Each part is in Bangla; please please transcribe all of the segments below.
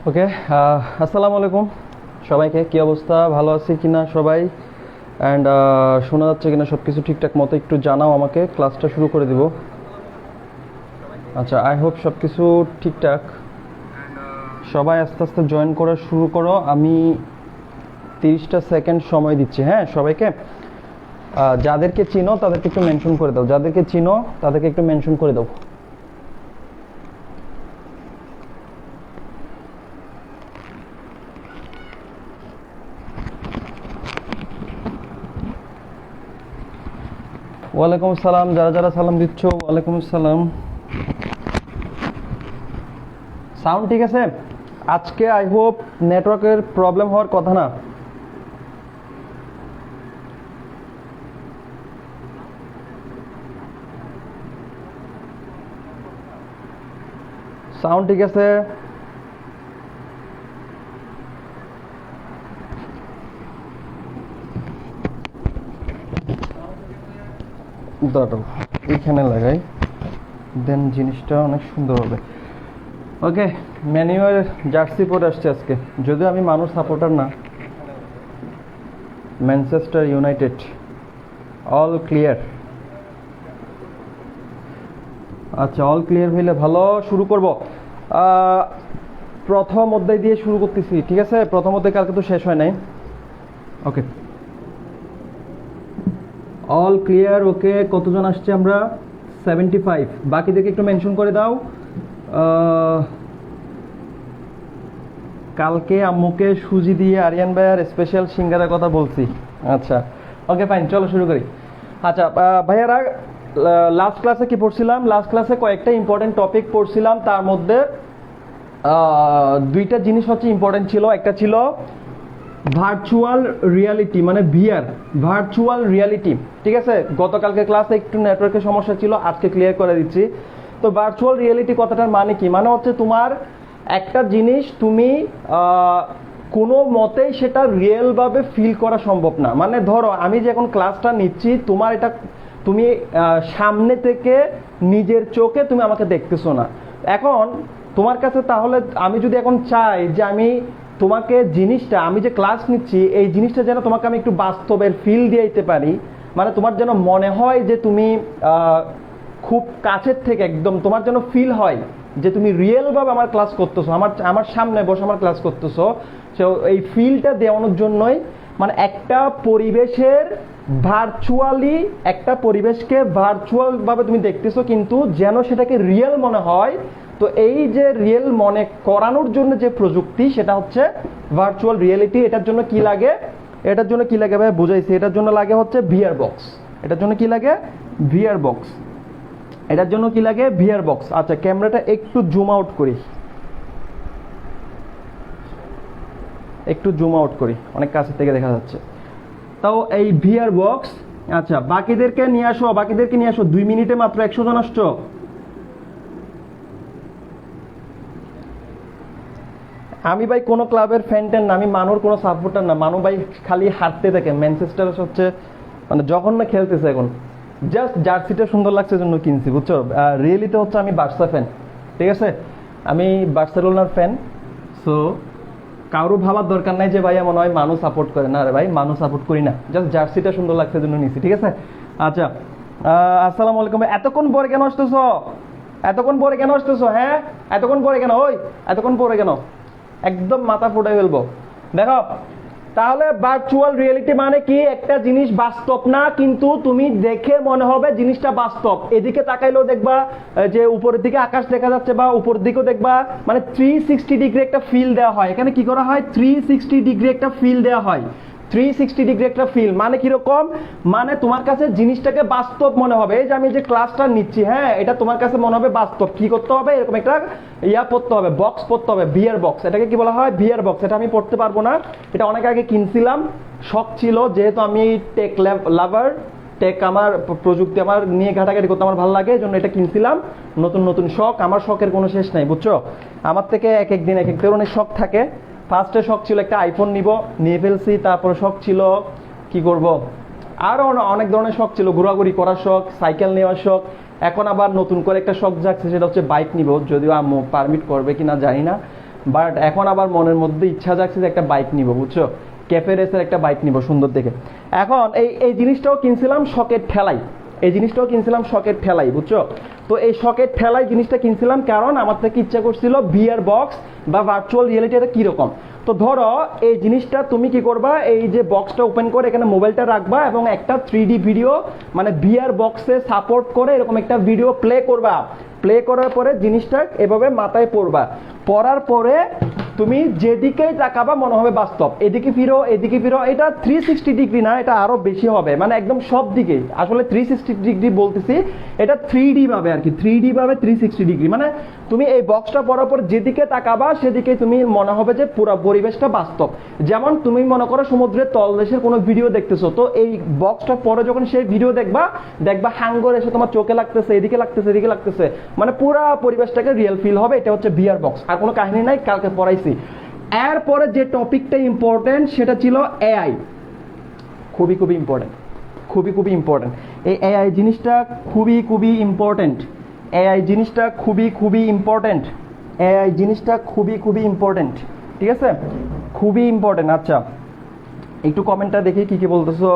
ওকে, আসসালামু আলাইকুম সবাইকে। কি অবস্থা, ভালো আছি কিনা সবাই? অ্যান্ড শোনা যাচ্ছে কিনা সব কিছু ঠিকঠাক মতো একটু জানাও আমাকে, ক্লাসটা শুরু করে দিব। আচ্ছা, আই হোপ সব কিছু ঠিকঠাক। সবাই আস্তে আস্তে জয়েন করা শুরু করো। আমি 30টা সেকেন্ড সময় দিচ্ছি, হ্যাঁ সবাইকে। যাদেরকে চিনো তাদেরকে একটু মেনশন করে দাও, যাদেরকে চিনো তাদেরকে একটু মেনশন করে দাও। ওয়ালাইকুম আসসালাম, যারা যারা সালাম দিচ্ছ ওয়ালাইকুম আসসালাম। সাউন্ড ঠিক আছে আজকে? আই হোপ নেটওয়ার্কের প্রবলেম হওয়ার কথা না। সাউন্ড ঠিক আছে? দাঁড়াও, এইখানে লাগাই, দেন জিনিসটা অনেক সুন্দর হবে। ওকে, ম্যানুয়াল জার্সি পরে আসছে আজকে, যদিও আমি মানুষ সাপোর্টার না। Manchester United all clear. আচ্ছা, অল ক্লিয়ার হইলে ভালো। শুরু করব। প্রথম অধ্যায় দিয়ে শুরু করতেছি, ঠিক আছে? প্রথম অধ্যায় কালকে তো শেষ হয় নাই। ওকে, অল ক্লিয়ার। ওকে, কতজন আসছে আমরা? 75। বাকিদেরকে একটু মেনশন করে দাও। কালকে আম্মুকে সুজি দিয়ে আরিয়ান ভাইয়ার স্পেশাল সিঙ্গারার কথা বলছি। আচ্ছা, ওকে ফাইন, চলো শুরু করি। আচ্ছা ভাইয়ারা, লাস্ট ক্লাসে কি পড়ছিলাম? লাস্ট ক্লাসে কয়েকটা ইম্পর্টেন্ট টপিক পড়ছিলাম, তার মধ্যে দুইটা জিনিস হচ্ছে ইম্পর্টেন্ট ছিল। একটা ছিল ভার্চুয়াল রিয়ালিটি, মানে ভিআর, ভার্চুয়াল রিয়ালিটি, ঠিক আছে? গতকালকে ক্লাসে একটু নেটওয়ার্কের সমস্যা ছিল, আজকে ক্লিয়ার করে দিচ্ছি। তো ভার্চুয়াল রিয়ালিটি কথাটার মানে কি? মানে হচ্ছে তোমার একটা জিনিস তুমি কোনো মতেই সেটা রিয়েলভাবে ফিল করা সম্ভব না। মানে ধরো আমি যে এখন ক্লাসটা নিচ্ছি, তোমার এটা তুমি সামনে থেকে নিজের চোখে তুমি আমাকে দেখতেছো না। এখন তোমার কাছে তাহলে আমি যদি এখন চাই যে আমি তোমাকে জিনিসটা, আমি যে ক্লাস নিচ্ছি এই জিনিসটা যেন তোমাকে আমি একটু বাস্তবের ফিল দিয়ে দিতে পারি, মানে তোমার যেন মনে হয় যে তুমি খুব কাছের থেকে একদম তোমার যেন ফিল হয় যে তুমি রিয়েলভাবে আমার ক্লাস করতেছো, আমার সামনে বসে আমার ক্লাস করতেছো। সো এই ফিলটা দেওয়ানোর জন্যই, মানে একটা পরিবেশের ভার্চুয়ালি, একটা পরিবেশকে ভার্চুয়ালভাবে তুমি দেখতেছো কিন্তু যেন সেটাকে রিয়েল মনে হয়। তো এই যে রিয়েল মনে করানোর জন্য যে প্রযুক্তি, সেটা হচ্ছে ভার্চুয়াল রিয়েলিটি। এটার জন্য কি লাগে? এটার জন্য কি লাগে ভাই বুঝাইছি। এটার জন্য লাগে হচ্ছে ভিআর বক্স। এটার জন্য কি লাগে? VR box. এটার জন্য কি লাগে? VR box. আচ্ছা, ক্যামেরাটা একটু জুম আউট করি, একটু জুম আউট করি, অনেক কাছে থেকে দেখা যাচ্ছে। তাও এই ভিআর বক্স। আচ্ছা, বাকিদেরকে নিয়ে আসো, বাকিদেরকে নিয়ে আসো। 2 মিনিটে মাত্র 100 জন আসছো। আমি ভাই কোনো ক্লাবের ফ্যান ট্যান না, আমি মানুর কোনো সাপোর্টার না। মানু ভাই খালি হাঁটতে থাকে। ম্যানচেস্টার হচ্ছে মানে জঘন্য খেলতেছে এখন। জাস্ট জার্সিটা সুন্দর লাগছে জন্য কিনছি, বুঝছো? রিয়েলিতে হচ্ছে আমি বার্সা ফ্যান, ঠিক আছে? আমি বার্সেলোনার ফ্যান। সো কারো ভাবার দরকার নাই যে ভাই মনে হয় মানুষ সাপোর্ট করে না। রে ভাই, মানুষ সাপোর্ট করি না, জাস্ট জার্সিটা সুন্দর লাগছে জন্য নিছি, ঠিক আছে? আচ্ছা, আসসালামু আলাইকুম। এতক্ষণ পরে কেন আসতেছো? এতক্ষণ পরে কেন আসতেছো? হ্যাঁ, এতক্ষণ পরে কেন? ওই এতক্ষণ পরে কেন? একদম মাথা ফুটাই ফেলবো। দেখো, তাহলে ভার্চুয়াল রিয়েলিটি মানে কি? একটা জিনিস বাস্তব না, কিন্তু তুমি দেখে মনে হবে জিনিসটা বাস্তব। এদিকে তাকাইলেও দেখবা যে উপরের দিকে আকাশ দেখা যাচ্ছে, বা উপর দিকেও দেখবা, মানে 360 ডিগ্রি একটা ফিল দেওয়া হয়। এখানে কি করা হয়? 360 ডিগ্রি একটা ফিল দেওয়া হয়। 360 ডিগ্রি একটা ফিল মানে কিরকম? মানে তোমার কাছে জিনিসটাকে বাস্তব মনে হবে। এই যে আমি যে ক্লাসটা নিচ্ছি, হ্যাঁ, এটা তোমার কাছে মনে হবে বাস্তব। কি করতে হবে? এরকম একটা পড়তে হবে, বক্স পড়তে হবে, ভিআর বক্স। এটাকে কি বলা হয়? VR box. এটা আমি পড়তে পারবো না, এটা অনেক আগে কিনছিলাম, শখ ছিল, যেহেতু আমি টেক লাভার, টেক আমার প্রযুক্তি আমার নিয়ে ঘাটাঘাটি করতে আমার ভালো লাগে, এই জন্য এটা কিনছিলাম। নতুন নতুন শখ, আমার শখের কোনো শেষ নাই, বুঝছো? আমার থেকে এক এক দিন এক এক ধরনের শখ থাকে। ফার্স্টে শখ ছিল একটা আইফোন নিয়ে ফেলছি। তারপরে শখ ছিল কি করব, আরও অনেক ধরনের শখ ছিল, ঘোরাঘুরি করার শখ, সাইকেল নেওয়ার শখ। এখন আবার নতুন করে একটা শখ জাগছে, সেটা হচ্ছে বাইক নিব, যদিও আম্মু পারমিট করবে কিনা জানি না। বাট এখন আবার মনের মধ্যে ইচ্ছা যাচ্ছে যে একটা বাইক নিব, বুঝছো, ক্যাফে রেসের একটা বাইক নিব সুন্দর দেখে। এখন এই জিনিসটাও কিনছিলাম শখের ঠেলাই, এই জিনিসটাও কিনছিলাম শখের ঠেলাই, বুঝছো। তো এই শখের ঠেলাই জিনিসটা কিনছিলাম কারণ আমার থেকে ইচ্ছা করছিল ভিআর বক্স বা ভার্চুয়াল রিয়েলিটি এটা কীরকম। তো ধরো এই জিনিসটা তুমি কি করবা, এই যে বক্সটা ওপেন করে এখানে মোবাইলটা রাখবা এবং একটা 3D ভিডিও মানে ভিআর বক্সে সাপোর্ট করে এরকম একটা ভিডিও প্লে করবা। প্লে করার পরে জিনিসটা এভাবে মাথায় পড়বা, পড়ার পরে তুমি যেদিকেই তাকাবা মনে হবে বাস্তব, এদিকে ফিরো এদিকে ফিরো। এটা 360 ডিগ্রি না, এটা আরো বেশি হবে, মানে একদম সব দিকে। আসলে 360 ডিগ্রি বলতেছি, এটা 3D ভাবে আর কি, 3D ভাবে 360 ডিগ্রি। মানে তুমি এই বক্সটা পড়ার পর যেদিকে তাকাবা সেদিকে তুমি মনে হবে যে পুরো পরিবেশটা বাস্তব। যেমন তুমি মনে করো সমুদ্রের তলদেশের কোনো ভিডিও দেখতেছো, তো এই বক্সটা পরে যখন সেই ভিডিও দেখবা হাঙ্গর এসে তোমার চোখে লাগতেছে, এদিকে লাগতেছে, এদিকে লাগতেছে, মানে পুরো পরিবেশটাকে রিয়েল ফিল হবে। এটা হচ্ছে ভিআর বক্স, আর কোনো কাহিনী নাই, কালকে পড়াইছি। এরপরে যে টপিকটা ইম্পর্টেন্ট সেটা ছিল এআই, খুবই খুবই ইম্পর্টেন্ট, খুবই খুবই ইম্পর্টেন্ট। এই এআই জিনিসটা খুবই খুবই ইম্পর্টেন্ট, এআই জিনিসটা খুবই খুবই ইম্পর্টেন্ট, এআই জিনিসটা খুবই খুবই ইম্পর্টেন্ট, ঠিক আছে, খুবই ইম্পর্টেন্ট। আচ্ছা একটু কমেন্টটা দেখি কি কি বলতেছো।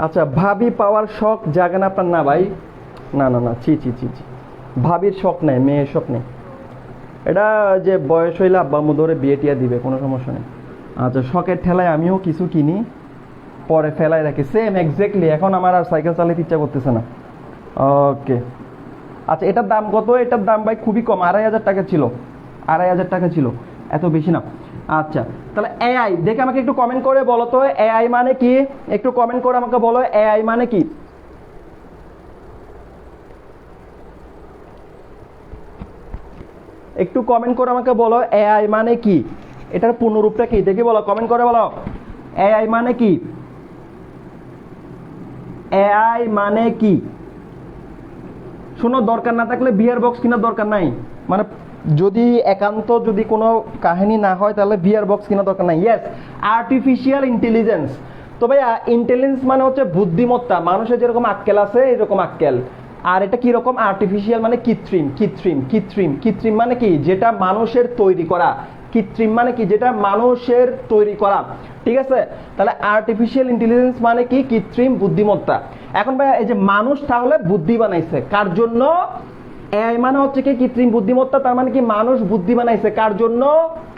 আচ্ছা, ভাবি পাওয়ার শখ জাগে না আপনার? না ভাই, না না না, ছি ছি ছি ছি, ভাবির শখ নেই, মেয়ের শখ নেই। এটা যে বয়স হইলে আব্বা আম্মু ধরে বিয়ে টিয়া দিবে, কোনো সমস্যা নেই। আচ্ছা, শখের ঠেলায় আমিও কিছু কিনি পরে ফেলায় রাখি, সেম এক্স্যাক্টলি। এখন আমার আর সাইকেল চালাতে ইচ্ছা করতেছে না। ওকে, আচ্ছা এটার দাম কত? এটার দাম ভাই খুবই কম, 2,500 টাকা ছিল, 2,500 টাকা ছিল, এত বেশি না। আচ্ছা তাহলে এআই দেখে আমাকে একটু কমেন্ট করে বলো তো এআই মানে কি, একটু কমেন্ট করে আমাকে বলো এআই মানে কি। একটু কমেন্ট করে আমাকে বলো এআই মানে কি, এটার পূর্ণরূপটা কি, দেখি বলো, কমেন্ট করে বলো এআই মানে কি, এআই মানে কি। শোনো, দরকার না থাকলে ভিআর বক্স কেনার দরকার নাই, মানে যদি একান্ত যদি কোনো কাহিনী না হয় তাহলে ভিআর বক্স কেনার দরকার নাই। Yes, artificial intelligence. তো ভাইয়া ইন্টেলিজেন্স মানে হচ্ছে বুদ্ধিমত্তা, মানুষের যেরকম আক্কেল আছে এরকম আক্কেল। আর এটা কিরকম? আর্টিফিশিয়াল মানে কৃত্রিম, কৃত্রিম কৃত্রিম কৃত্রিম মানে কি, যেটা মানুষের তৈরি করা। কৃত্রিম মানে কি, যেটা মানুষের তৈরি করা, ঠিক আছে। তাহলে আর্টিফিশিয়াল ইন্টেলিজেন্স মানে কি, কৃত্রিম বুদ্ধিমত্তা। এখন ভাই এই যে মানুষ তাহলে বুদ্ধি বানাইছে কার জন্য? এআই মানে হচ্ছে কি কৃত্রিম বুদ্ধিমত্তা, তার মানে কি মানুষ বুদ্ধি বানাইছে কার জন্য?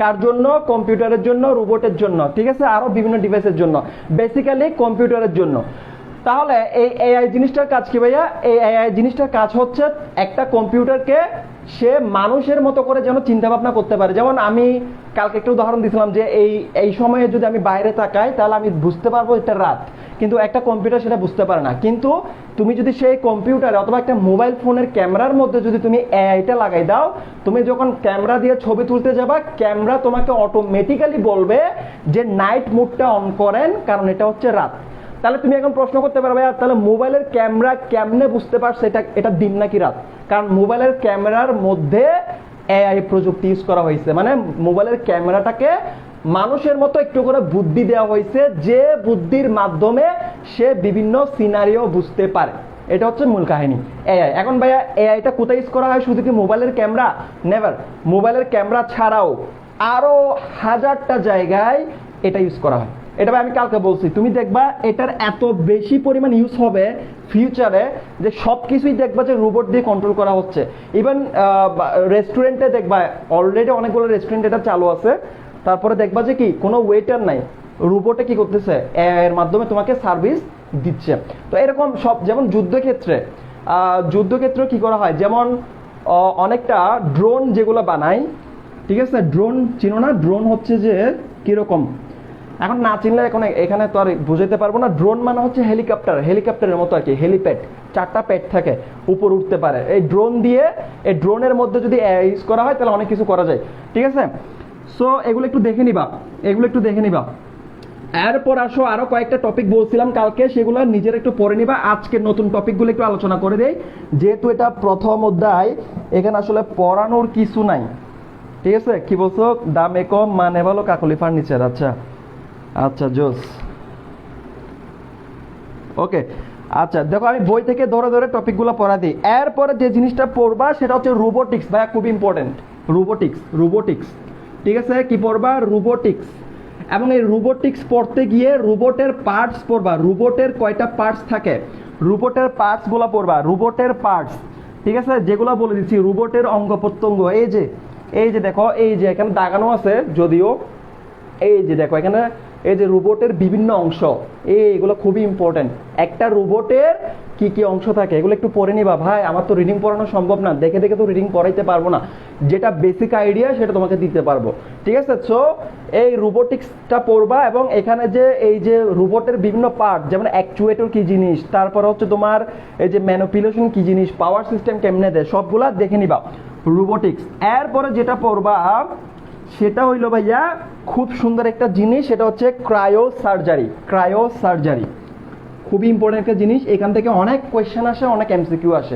কার জন্য? কম্পিউটারের জন্য, রোবটের জন্য, ঠিক আছে, আরো বিভিন্ন ডিভাইসের জন্য, বেসিক্যালি কম্পিউটারের জন্য। তাহলে এই এআই জিনিসটার কাজ কি ভাইয়া? এই এআই জিনিসটার কাজ হচ্ছে একটা কম্পিউটারকে সে মানুষের মতো করে যেন চিন্তা ভাবনা করতে পারে। যেমন আমি কালকে একটা উদাহরণ দিয়েছিলাম যে এই সময়ে যদি আমি বাইরে তাকাই তাহলে আমি বুঝতে পারবো এটা রাত, কিন্তু একটা কম্পিউটার সেটা বুঝতে পারে না। কিন্তু তুমি যদি সেই কম্পিউটারে অথবা একটা মোবাইল ফোনের ক্যামেরার মধ্যে যদি তুমি এআইটা লাগাই দাও, তুমি যখন ক্যামেরা দিয়ে ছবি তুলতে যাবা, ক্যামেরা তোমাকে অটোমেটিক্যালি বলবে যে নাইট মোডটা অন করেন, কারণ এটা হচ্ছে রাত। তাহলে তুমি এখন প্রশ্ন করতে পারবে তাহলে মোবাইলের ক্যামেরা কেমনে বুঝতে পারছে এটা দিন নাকি রাত? কারণ মোবাইলের ক্যামেরার মধ্যে এআই প্রযুক্তি ইউজ করা হয়েছে, মানে মোবাইলের ক্যামেরাটাকে মানুষের মতো একটু করে বুদ্ধি দেওয়া হয়েছে, যে বুদ্ধির মাধ্যমে সে বিভিন্ন সিনারিও বুঝতে পারে। এটা হচ্ছে মূল কাহিনী এআই। এখন ভাইয়া এআইটা কোথায় ইউজ করা হয়? শুধু কি মোবাইলের ক্যামেরা? নেভার। মোবাইলের ক্যামেরা ছাড়াও আরো হাজারটা জায়গায় এটা ইউজ করা হয়। এটা আমি কালকে বলছি, তুমি দেখবা এটার এত বেশি পরিমাণ ইউজ হবে ফিউচারে যে সব কিছুই দেখবা যে রোবট দিয়ে কন্ট্রোল করা হচ্ছে। ইভেন রেস্টুরেন্টে দেখবা, অলরেডি অনেকগুলো রেস্টুরেন্ট এটা চালু আছে। তারপরে দেখবা যে কি কোনো ওয়েটার নাই, রোবটে কি করতেছে, এর মাধ্যমে তোমাকে সার্ভিস দিচ্ছে। তো এরকম সব, যেমন যুদ্ধক্ষেত্রে কি করা হয়, যেমন অনেকটা ড্রোন যেগুলো বানায়, ঠিক আছে, ড্রোন চিনো না? ড্রোন হচ্ছে যে কিরকম, এখন না চিনলে এখন এখানে তো আর বুঝাইতে পারবো না। ড্রোন মানে হচ্ছে হেলিকপ্টারের মতো আর কি, হেলিপ্যাড, 4টা প্যাড থাকে, উপর উঠতে পারে। এই ড্রোন দিয়ে, এই ড্রোনের মধ্যে যদি ইউজ করা হয় তাহলে অনেক কিছু করা যায়, ঠিক আছে। সো এগুলো একটু দেখে নিবা। এরপর আসো আরো কয়েকটা টপিক বলছিলাম কালকে, সেগুলো নিজের একটু পড়ে নিবা। আজকের নতুন টপিকগুলো একটু আলোচনা করে দেই, যেহেতু এটা প্রথম অধ্যায়, এখানে আসলে পড়ানোর কিছু নাই, ঠিক আছে। কি বলছো? দামে কম মানে ভালো, কাকলি ফার্নিচার। আচ্ছা জোস, ওকে। আচ্ছা দেখো, আমি বই থেকে ধরে ধরে টপিকগুলো পড়া দিই। এরপরে যে জিনিসটা পড়বা সেটা হচ্ছে রোবোটিক্স। ভাইয়া খুব ইম্পর্টেন্ট, রোবোটিক্স, ঠিক আছে? কি পড়বা? রোবোটিক্স। এবং এই রোবোটিক্স পড়তে গিয়ে রোবটের পার্টস পড়বা। রোবটের কয়টা পার্টস থাকে, রোবটের পার্টসগুলো পড়বা, রোবটের পার্টস, ঠিক আছে? যেগুলো বলে দিচ্ছি, রোবটের অঙ্গ প্রত্যঙ্গ, এই যে দেখো, এই যে এখানে দাগানো আছে যদিও, এই যে দেখো এখানে এই যে রোবটের বিভিন্ন অংশ, এগুলো খুবই ইম্পর্টেন্ট। একটা রোবটের কি কি অংশ থাকে এগুলো একটু পড়ে নিবা। ভাই আমার তো রিডিং পড়ানো সম্ভব না, দেখে দেখে তো রিডিং পড়াইতে পারবো না, যেটা বেসিক আইডিয়া সেটা তোমাকে দিতে পারবো, ঠিক আছে? সো এই রোবোটিক্সটা পড়বা, এবং এখানে যে এই যে রোবটের বিভিন্ন পার্ট, যেমন অ্যাকচুয়েটর কি জিনিস, তারপর হচ্ছে তোমার এই যে ম্যানিপুলেশন কি জিনিস, পাওয়ার সিস্টেম কেমনে দেয়, সবগুলা দেখে নিবা রোবোটিক্স। এরপরে যেটা পড়বা সেটা হইলো ভাইয়া খুব সুন্দর একটা জিনিস, সেটা হচ্ছে ক্রায়োসার্জারি। খুবই ইম্পর্টেন্ট একটা জিনিস, এখান থেকে অনেক কোয়েশ্চেন আসে, অনেক এমসিকিউ আসে।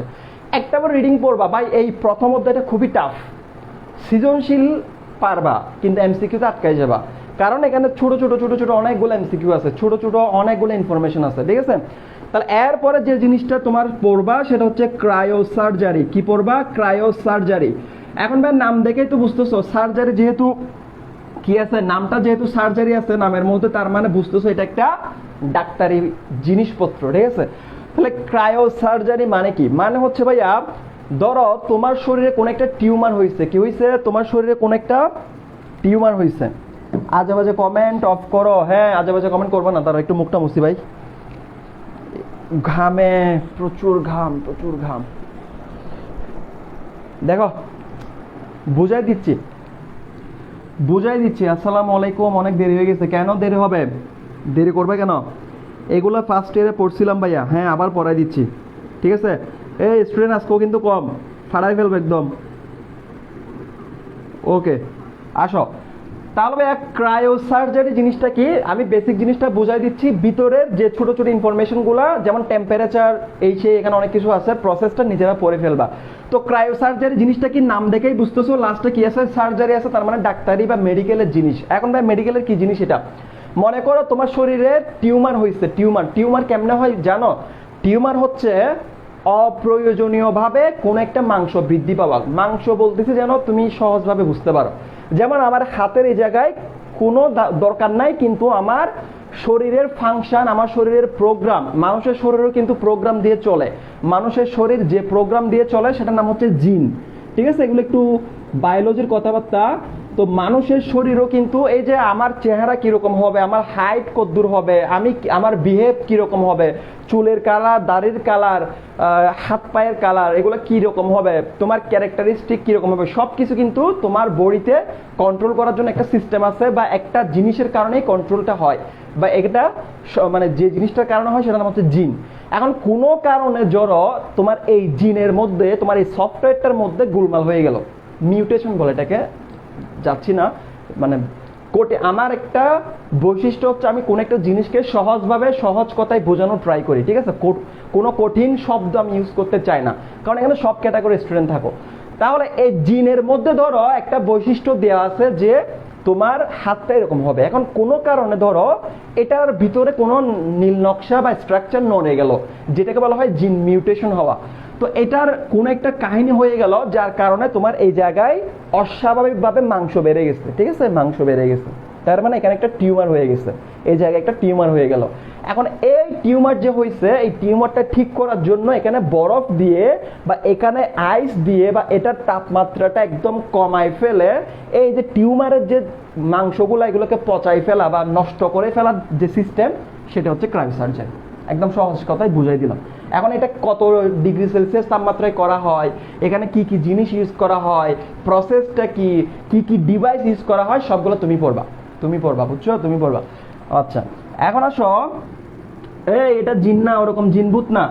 একটা বার রিডিং পড়বা ভাই, এই প্রথম অধ্যায়টা খুবই টাফ, সৃজনশীল পারবা কিন্তু এমসিকিউতে আটকাই যাবা, কারণ এখানে ছোট ছোট অনেকগুলো এমসিকিউ আছে, ছোট অনেকগুলো ইনফরমেশন আছে, ঠিক আছে? তাহলে এরপরে যে জিনিসটা তোমার পড়বা সেটা হচ্ছে ক্রায়োসার্জারি। কি পড়বা? ক্রায়োসার্জারি। এখন ভাই নাম দেখেই তো বুঝতেছো, সার্জারি যেহেতু কি আছে, নামটা যেহেতু সার্জারি আছে নামের মধ্যে, তার মানে বুঝতেছো এটা একটা ডাক্তারি জিনিসপত্র, ঠিক আছে? তাহলে ক্রায়োসার্জারি মানে কি? মানে হচ্ছে ভাইয়া, ধরো তোমার শরীরে কোন একটা টিউমার হয়েছে, কি হয়েছে? তোমার শরীরে কোন একটা টিউমার হয়েছে। আজে বাজে কমেন্ট অফ করো, হ্যাঁ আজে বাজে কমেন্ট করবো না, তারা একটু মুখটা মুছি ভাই, ঘামে, প্রচুর ঘাম। দেখো বুঝাই দিচ্ছি। আসসালামু আলাইকুম, অনেক দেরি হয়ে গেছে। কেন দেরি হবে? দেরি করবে কেন? এগুলো ফার্স্ট ইয়ারে পড়ছিলাম ভাইয়া, হ্যাঁ আবার পড়াই দিচ্ছি, ঠিক আছে? এই স্টুডেন্ট আজকেও কিন্তু কম, ফাড়াই ফেলবে একদম। ওকে আসো তাহলে ভাইয়া, ক্রায়োসার্জারি জিনিসটা কি আমি বেসিক জিনিসটা বুঝাই দিচ্ছি। ভিতরের যে ছোট ইনফরমেশনগুলো, যেমন টেম্পারেচার, এই সেই এখানে অনেক কিছু আছে, প্রসেসটা নিজেরা পড়ে ফেলবা। তো ক্রায়োসার্জারি জিনিসটা কি নাম দেখেই বুঝতেছো, লাস্টে কি আছে? সার্জারি আছে, তার মানে ডাক্তারি বা মেডিকেলের জিনিস। এখন ভাই মেডিকেলের কি জিনিস এটা? মনে করো তোমার শরীরে টিউমার হয়েছে। টিউমার কেমনে হয় জানো? টিউমার হচ্ছে অপ্রয়োজনীয়ভাবে কোন একটা মাংস বৃদ্ধি পাওয়া। মাংস বলতেছি যেন তুমি সহজভাবে বুঝতে পারো, যেমন আমার হাতের এই জায়গায় কোনো দরকার নাই, কিন্তু আমার শরীরের ফাংশন, আমার শরীরের প্রোগ্রাম, মানুষের শরীরও কিন্তু প্রোগ্রাম দিয়ে চলে। মানুষের শরীর যে প্রোগ্রাম দিয়ে চলে সেটার নাম হচ্ছে জিন, ঠিক আছে? এগুলো একটু বায়োলজির কথাবার্তা। তো মানুষের শরীরও কিন্তু এই যে আমার চেহারা কিরকম হবে, আমার হাইট কতদূর হবে, আমার বিহেভ কিরকম হবে, চুলের কালার, দাড়ির কালার, হাত পায়ের কালার, এগুলো কিরকম হবে, তোমার ক্যারেক্টারিস্টিক কিরকম হবে, সব কিছু কিন্তু তোমার বডিতে কন্ট্রোল করার জন্য একটা সিস্টেম আছে, বা একটা জিনিসের কারণেই কন্ট্রোলটা হয়, বা এটা মানে যে জিনিসটার কারণে হয় সেটার নাম হচ্ছে জিন। এখন কোনো কারণে জড়ো তোমার এই জিনের মধ্যে, তোমার এই সফটওয়্যারটার মধ্যে গোলমাল হয়ে গেল, মিউটেশন বলে এটাকে, যাচ্ছি না মানে কোটে। আমার একটা বৈশিষ্ট্য হচ্ছে আমি কোন একটা জিনিসকে সহজভাবে, সহজ কথায় বোঝানোর ট্রাই করি, ঠিক আছে? কোনো কঠিন শব্দ আমি ইউজ করতে চাই না, কারণ এখানে সব ক্যাটাগরি স্টুডেন্ট থাকো। তাহলে এই জিনের মধ্যে ধরো একটা বৈশিষ্ট্য দেওয়া আছে যে তোমার হাতটা এরকম হবে। এখন কোনো কারণে ধরো এটার ভিতরে কোনো নীল নকশা বা স্ট্রাকচার নড়ে গেল, যেটাকে বলা হয় জিন মিউটেশন হওয়া। তো এটার কোন একটা কাহিনী হয়ে গেল, যার কারণে তোমার এই জায়গায় অস্বাভাবিকভাবে মাংস বেড়ে গেছে, ঠিক আছে? মাংস বেড়ে গেছে, তার মানে এখানে একটা টিউমার হয়ে গেছে, এই জায়গায় একটা টিউমার হয়ে গেল। এখন এই টিউমার যে হয়েছে, এই টিউমারটা ঠিক করার জন্য এখানে বরফ দিয়ে বা এখানে আইস দিয়ে বা এটার তাপমাত্রাটা একদম কমায় ফেলে এই যে টিউমারের যে মাংসগুলো, এগুলোকে পচাই ফেলা বা নষ্ট করে ফেলার যে সিস্টেম, সেটা হচ্ছে ক্রায়োসার্জারি। একদম সহজ কথায় বুঝাই দিলাম। এখন এটা কত ডিগ্রি সেলসিয়াস তাপমাত্রায় করা হয়, এখানে কি কি জিনিস ইউজ করা হয়, প্রসেসটা কি কি ডিভাইস ইউজ করা হয়, সবগুলো তুমি পড়বা, বুঝছো? তুমি পড়বা। আচ্ছা এখন আসো, এটা জিন না, ওরকম জিনভূত না,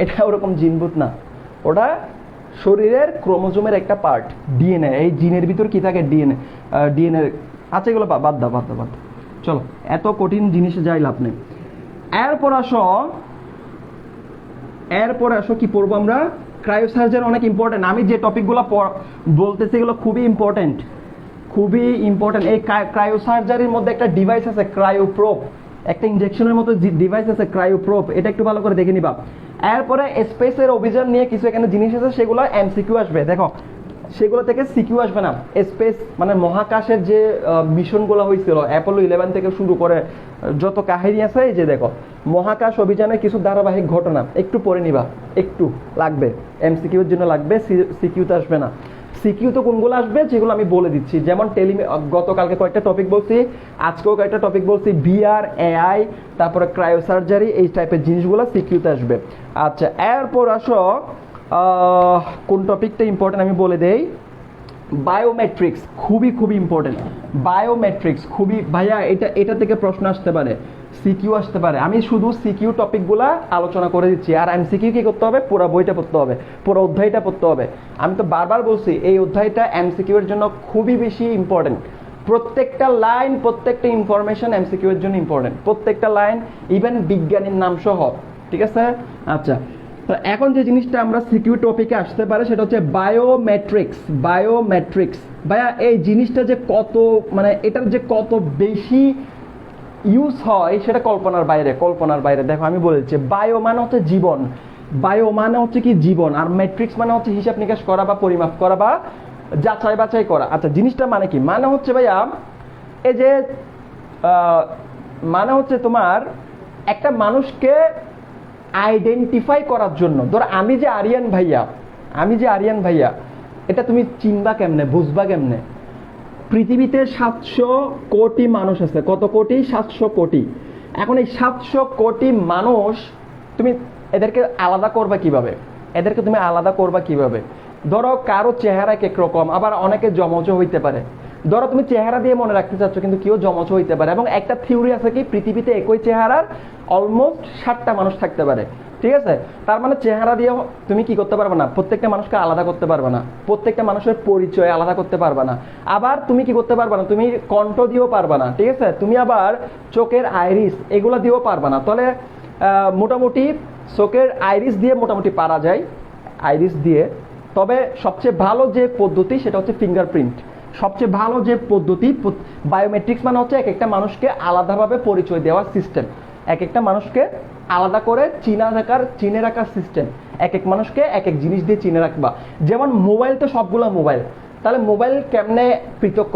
এটা ওরকম জিনভূত না, ওটা শরীরের ক্রোমোজোমের একটা পার্ট, ডিএনএ। এই জিনের ভিতর কি থাকে? ডিএনএ। আচ্ছা এগুলো বাদ দাও। চলো, এত কঠিন জিনিসে যাই লাভ নেই। এরপরে আসো কি পড়বো আমরা? ক্রায়োসার্জারি অনেক ইম্পর্টেন্ট। আমি যে টপিকগুলো বলতেছি এগুলো খুবই ইম্পর্টেন্ট। এই ক্রায়োসার্জারির মধ্যে একটা ডিভাইস আছে, ক্রায়োপ্রোব, একটা ইনজেকশনের মতো ডিভাইস আছে, ক্রায়োপ্রোব। এটা একটু ভালো করে দেখে নিবা। এরপরে স্পেসের অভিযান নিয়ে কিছু এখানে জিনিস আছে, সেগুলো এমসিকিউ আসবে। দেখো সেগুলো থেকে সিকিউ আসবে না। স্পেস মানে মহাকাশের যে মিশনগুলো হয়েছিল অ্যাপোলো 11 থেকে শুরু করে যত কাহিনী আছে, এই যে দেখো মহাকাশ অভিযানের কিছু ধারাবাহিক ঘটনা একটু পড়ে নিবা, একটু লাগবে, এমসিকিউর জন্য লাগবে, সিকিউতে আসবে না। সিকিউ তো কোনগুলো আসবে যেগুলো আমি বলে দিচ্ছি, যেমন গতকালকে কয়েকটা টপিক বলছি, আজকেও কয়েকটা টপিক বলছি, ভিআর, এআই, তারপরে ক্রায়োসার্জারি, এই টাইপের জিনিসগুলো সিকিউতে আসবে। আচ্ছা, এরপর আসো কোন টপিকটা ইম্পর্টেন্ট আমি বলে দেই। বায়োমেট্রিক্স খুবই খুবই ইম্পর্টেন্ট। বায়োমেট্রিক্স খুবই, ভাইয়া এটা থেকে প্রশ্ন আসতে পারে, সিকিউ আসতে পারে। আমি শুধু সিকিউ টপিকগুলা আলোচনা করে দিচ্ছি, আর এমসিকিউ কি করতে হবে, পুরো বইটা পড়তে হবে, পুরো অধ্যায়টা পড়তে হবে। আমি তো বারবার বলছি এই অধ্যায়টা এমসিকিউ এর জন্য খুবই বেশি ইম্পর্টেন্ট। প্রত্যেকটা লাইন, প্রত্যেকটা ইনফরমেশন এমসিকিউ এর জন্য ইম্পর্টেন্ট, প্রত্যেকটা লাইন, ইভেন বিজ্ঞানীর নাম সহ, ঠিক আছে। আচ্ছা, তো এখন যে জিনিসটা আমরা সিকিউ টপিকে আসতে পারে সেটা হচ্ছে বায়োমেট্রিক্স। বায়োমেট্রিক্স ভাইয়া এই জিনিসটা যে কত, মানে এটার যে কত বেশি ইউজ হয় সেটা কল্পনার বাইরে, কল্পনার বাইরে। দেখো আমি বলেছি, বায়ো মানে হচ্ছে জীবন, বায়ো মানে হচ্ছে কি জীবন, আর ম্যাট্রিক্স মানে হচ্ছে হিসাব নিকাশ করা বা পরিমাপ করা বা যাচাই বাছাই করা। আচ্ছা, জিনিসটা মানে কি, মানে হচ্ছে ভাইয়া এই যে মানে হচ্ছে তোমার একটা মানুষকে আইডেন্টিফাই করার জন্য, ধর আমি যে আরিয়ান ভাইয়া, এটা তুমি চিনবা কেমনে, বুঝবা কেমনে? পৃথিবীতে 700 কোটি মানুষ আছে। কত কোটি? 700 কোটি। এখন এই 700 কোটি মানুষ তুমি এদেরকে আলাদা করবা কিভাবে? ধরো কারো চেহারা এক রকম, আবার অনেকে জমজ হইতে পারে। ধরো তুমি চেহারা দিয়ে মনে রাখতে চাচ্ছ, কিন্তু কেউ জমজ হইতে পারে। এবং একটা থিওরি আছে কি, পৃথিবীতে একই চেহারার অলমোস্ট 60টা মানুষ থাকতে পারে, ঠিক আছে। তার মানে চেহারা দিয়ে তুমি কি করতে পারবে না, প্রত্যেকটা মানুষকে আলাদা করতে পারবে না, প্রত্যেকটা মানুষের পরিচয় আলাদা করতে পারবে না। আবার তুমি কি করতে পারবে না, তুমি কণ্ঠ দিয়েও পারবে না, ঠিক আছে। তুমি আবার চোখের আইরিস এগুলো দিয়েও পারবে না। তাহলে মোটামুটি চোখের আইরিস দিয়ে মোটামুটি পারা যায়, আইরিস দিয়ে। তবে সবচেয়ে ভালো যে পদ্ধতি সেটা হচ্ছে ফিঙ্গারপ্রিন্ট। সবচেয়ে ভালো যে পদ্ধতি, বায়োমেট্রিক্স মানে হচ্ছে এক একটা মানুষকে আলাদাভাবে পরিচয় দেওয়ার সিস্টেম, এক একটা মানুষকে আলাদা করে চিনে রাখার সিস্টেম। এক এক মানুষকে এক এক জিনিস দিয়ে চিনে রাখবা। যেমন মোবাইল তো সবগুলো মোবাইল, তাহলে মোবাইল কেমনে পৃথক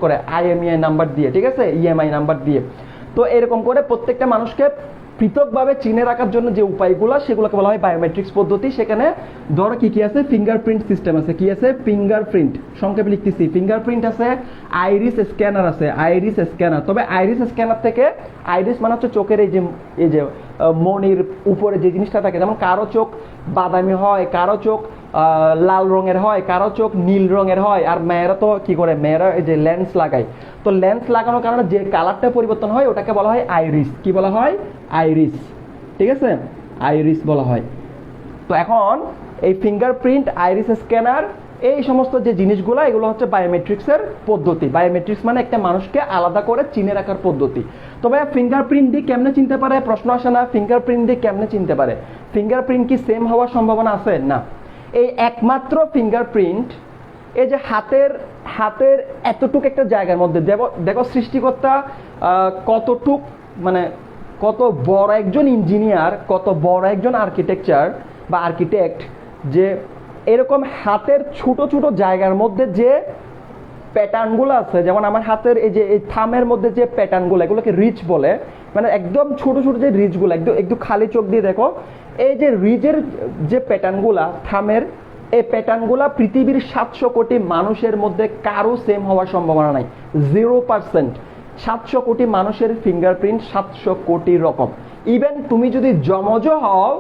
করে? IMEI নাম্বার দিয়ে, ঠিক আছে, EMI নাম্বার দিয়ে। তো এরকম করে প্রত্যেকটা মানুষকে পৃথকভাবে চিনে রাখার জন্য যে উপায়গুলো, সেগুলোকে বলা হয় বায়োমেট্রিক্স পদ্ধতি। সেখানে ধরো কি আছে, ফিঙ্গারপ্রিন্ট সিস্টেম আছে। কি আছে? ফিঙ্গারপ্রিন্ট, সংক্ষেপে লিখতেছি, ফিঙ্গারপ্রিন্ট আছে, আইরিস স্ক্যানার আছে, আইরিস স্ক্যানার। তবে আইরিস স্ক্যানার থেকে, আইরিস মানে হচ্ছে চোখের এই যে মনির উপরে যে জিনিসটা থাকে, যেমন কারো চোখ বাদামি হয়, কারো চোখ লাল রঙের হয়, কারো চোখ নীল রঙের হয়। আর মেয়েরা তো কি করে, মেয়েরা এই যে লেন্স লাগায়, তো লেন্স লাগানোর কারণে যে কালারটা পরিবর্তন হয় ওটাকে বলা হয় আইরিস। কি বলা হয়? আইরিস, ঠিক আছে, আইরিস বলা হয়। তো এখন এই ফিঙ্গারপ্রিন্ট, আইরিস স্ক্যানার, এই সমস্ত যে জিনিসগুলো, এগুলো হচ্ছে বায়োমেট্রিক্সের পদ্ধতি। বায়োমেট্রিক্স মানে একটা মানুষকে আলাদা করে চিনে রাখার পদ্ধতি। তবে ফিঙ্গারপ্রিন্ট দিয়ে কেমনে চিনতে পারে, প্রশ্ন আসে না, ফিঙ্গারপ্রিন্ট দিয়ে কেমনে চিনতে পারে? ফিঙ্গারপ্রিন্ট কি সেম হওয়ার সম্ভাবনা আছে? না। এই একমাত্র ফিঙ্গারপ্রিন্ট, এই যে হাতের এতটুক একটা জায়গার মধ্যে, দেখো সৃষ্টিকর্তা কতটুক, মানে কত বড় একজন ইঞ্জিনিয়ার, কত বড় একজন আর্কিটেক্ট, যে এরকম হাতের ছোট ছোট জায়গার মধ্যে যে প্যাটার্নগুলো আছে, যেমন আমার হাতের এই যে এই থামের মধ্যে যে প্যাটার্নগুলো, এগুলোকে রিচ বলে। মানে একদম ছোট ছোট যে রিচগুলো, একটু খালি চোখ দিয়ে দেখো, এই যে রিচের যে প্যাটার্নগুলা থামের, এই প্যাটার্নগুলা পৃথিবীর 700 কোটি মানুষের মধ্যে কারো সেম হওয়ার সম্ভাবনা নাই, 0%। 700 কোটি মানুষের ফিঙ্গারপ্রিন্ট 700 কোটি রকম। ইভেন তুমি যদি যমজ হও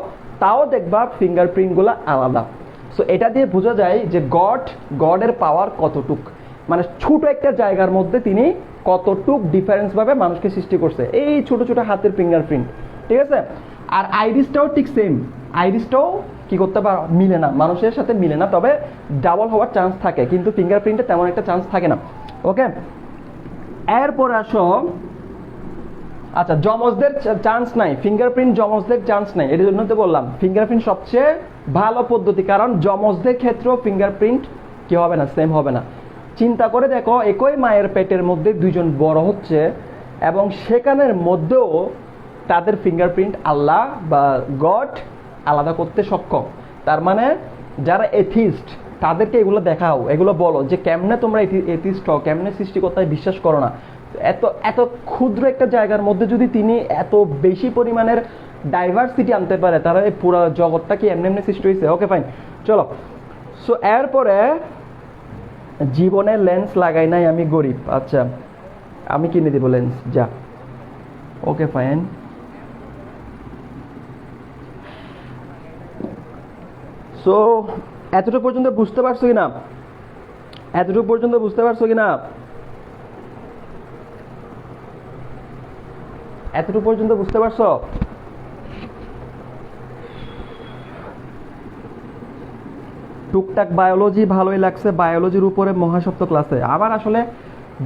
তাও দেখবা ফিঙ্গারপ্রিন্টগুলো আলাদা। সো এটা দিয়ে বোঝা যায় যে গডের পাওয়ার কতটুক, মানে ছোট একটা জায়গার মধ্যে তিনি কতটুক ডিফারেন্স ভাবে মানুষকে সৃষ্টি করছে, এই ছোট ছোট হাতের ফিঙ্গারপ্রিন্ট, ঠিক আছে। আর আইরিসটাও ঠিক সেম, আইরিসটাও কি করতে পারে, মিলে না, মানুষের সাথে মিলে না, তবে ডাবল হওয়ার চান্স থাকে, কিন্তু ফিঙ্গারপ্রিন্টে তেমন একটা চান্স থাকে না। ওকে, এরপর আসো, আচ্ছা জমজদের চান্স নাই, ফিঙ্গারপ্রিন্ট জমজদের চান্স নাই, এর জন্য তো বললাম ফিঙ্গারপ্রিন্ট সবচেয়ে ভালো পদ্ধতি, কারণ জমজদের ক্ষেত্রেও ফিঙ্গারপ্রিন্ট কি হবে না, সেম হবে না। চিন্তা করে দেখো, একই মায়ের পেটের মধ্যে দুইজন বড় হচ্ছে এবং সেখানের মধ্যেও তাদের ফিঙ্গারপ্রিন্ট আল্লাহ বা গড আলাদা করতে সক্ষম। তার মানে যারা এথিস্ট, তাদেরকে এগুলো দেখাও, এগুলো বলো যে কেমনে তোমরা এথিস্ট হও, কেমনে সৃষ্টিকর্তায় বিশ্বাস করো না। এত এত ক্ষুদ্র একটা জায়গার মধ্যে যদি তিনি এত বেশি পরিমাণের ডাইভার্সিটি আনতে পারে, তারা এই পুরো জগৎটা কি এমনি এমনি সৃষ্টি হয়েছে? ওকে ফাইন, চলো। সো এরপরে জীবনে লেন্স লাগাই নাই আমি গরিব, আচ্ছা আমি কিনে দিব লেন্স, যা। Okay fine. সো এতটুকু পর্যন্ত বুঝতে পারছো কিনা? এতটুকু পর্যন্ত বুঝতে পারছো কিনা? এতটুকু পর্যন্ত বুঝতে পারছো? টুকটাক বায়োলজি ভালোই লাগছে, বায়োলজির উপরে মহাসপ্ত ক্লাসে। আবার আসলে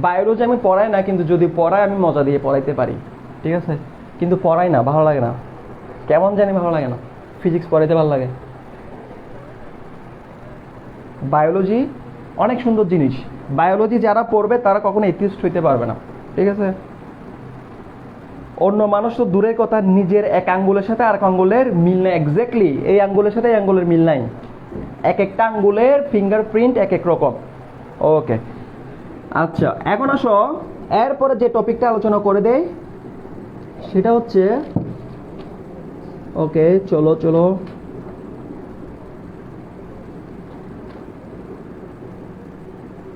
বায়োলজি আমি পড়াই না, কিন্তু যদি পড়াই আমি মজা দিয়ে পড়াইতে পারি, ঠিক আছে, কিন্তু পড়াই না, ভালো লাগে না, কেমন জানি ভালো লাগে না। ফিজিক্স পড়াইতে ভালো লাগে। বায়োলজি অনেক সুন্দর জিনিস, বায়োলজি যারা পড়বে তারা কখনো এথিস্ট হইতে পারবে না, ঠিক আছে। অন্য মানুষ তো দূরের কথা, নিজের এক আঙ্গুলের সাথে আর এক আঙ্গুলের মিল নেই, এক্স্যাক্টলি এই আঙ্গুলের সাথে এই আঙ্গুলের মিল নাই, এক একটা আঙ্গুলের ফিঙ্গারপ্রিন্ট এক এক রকম। ওকে আচ্ছা, এখন আসো এরপরে যে টপিকটা আলোচনা করে দেই সেটা হচ্ছে, ওকে চলো চলো,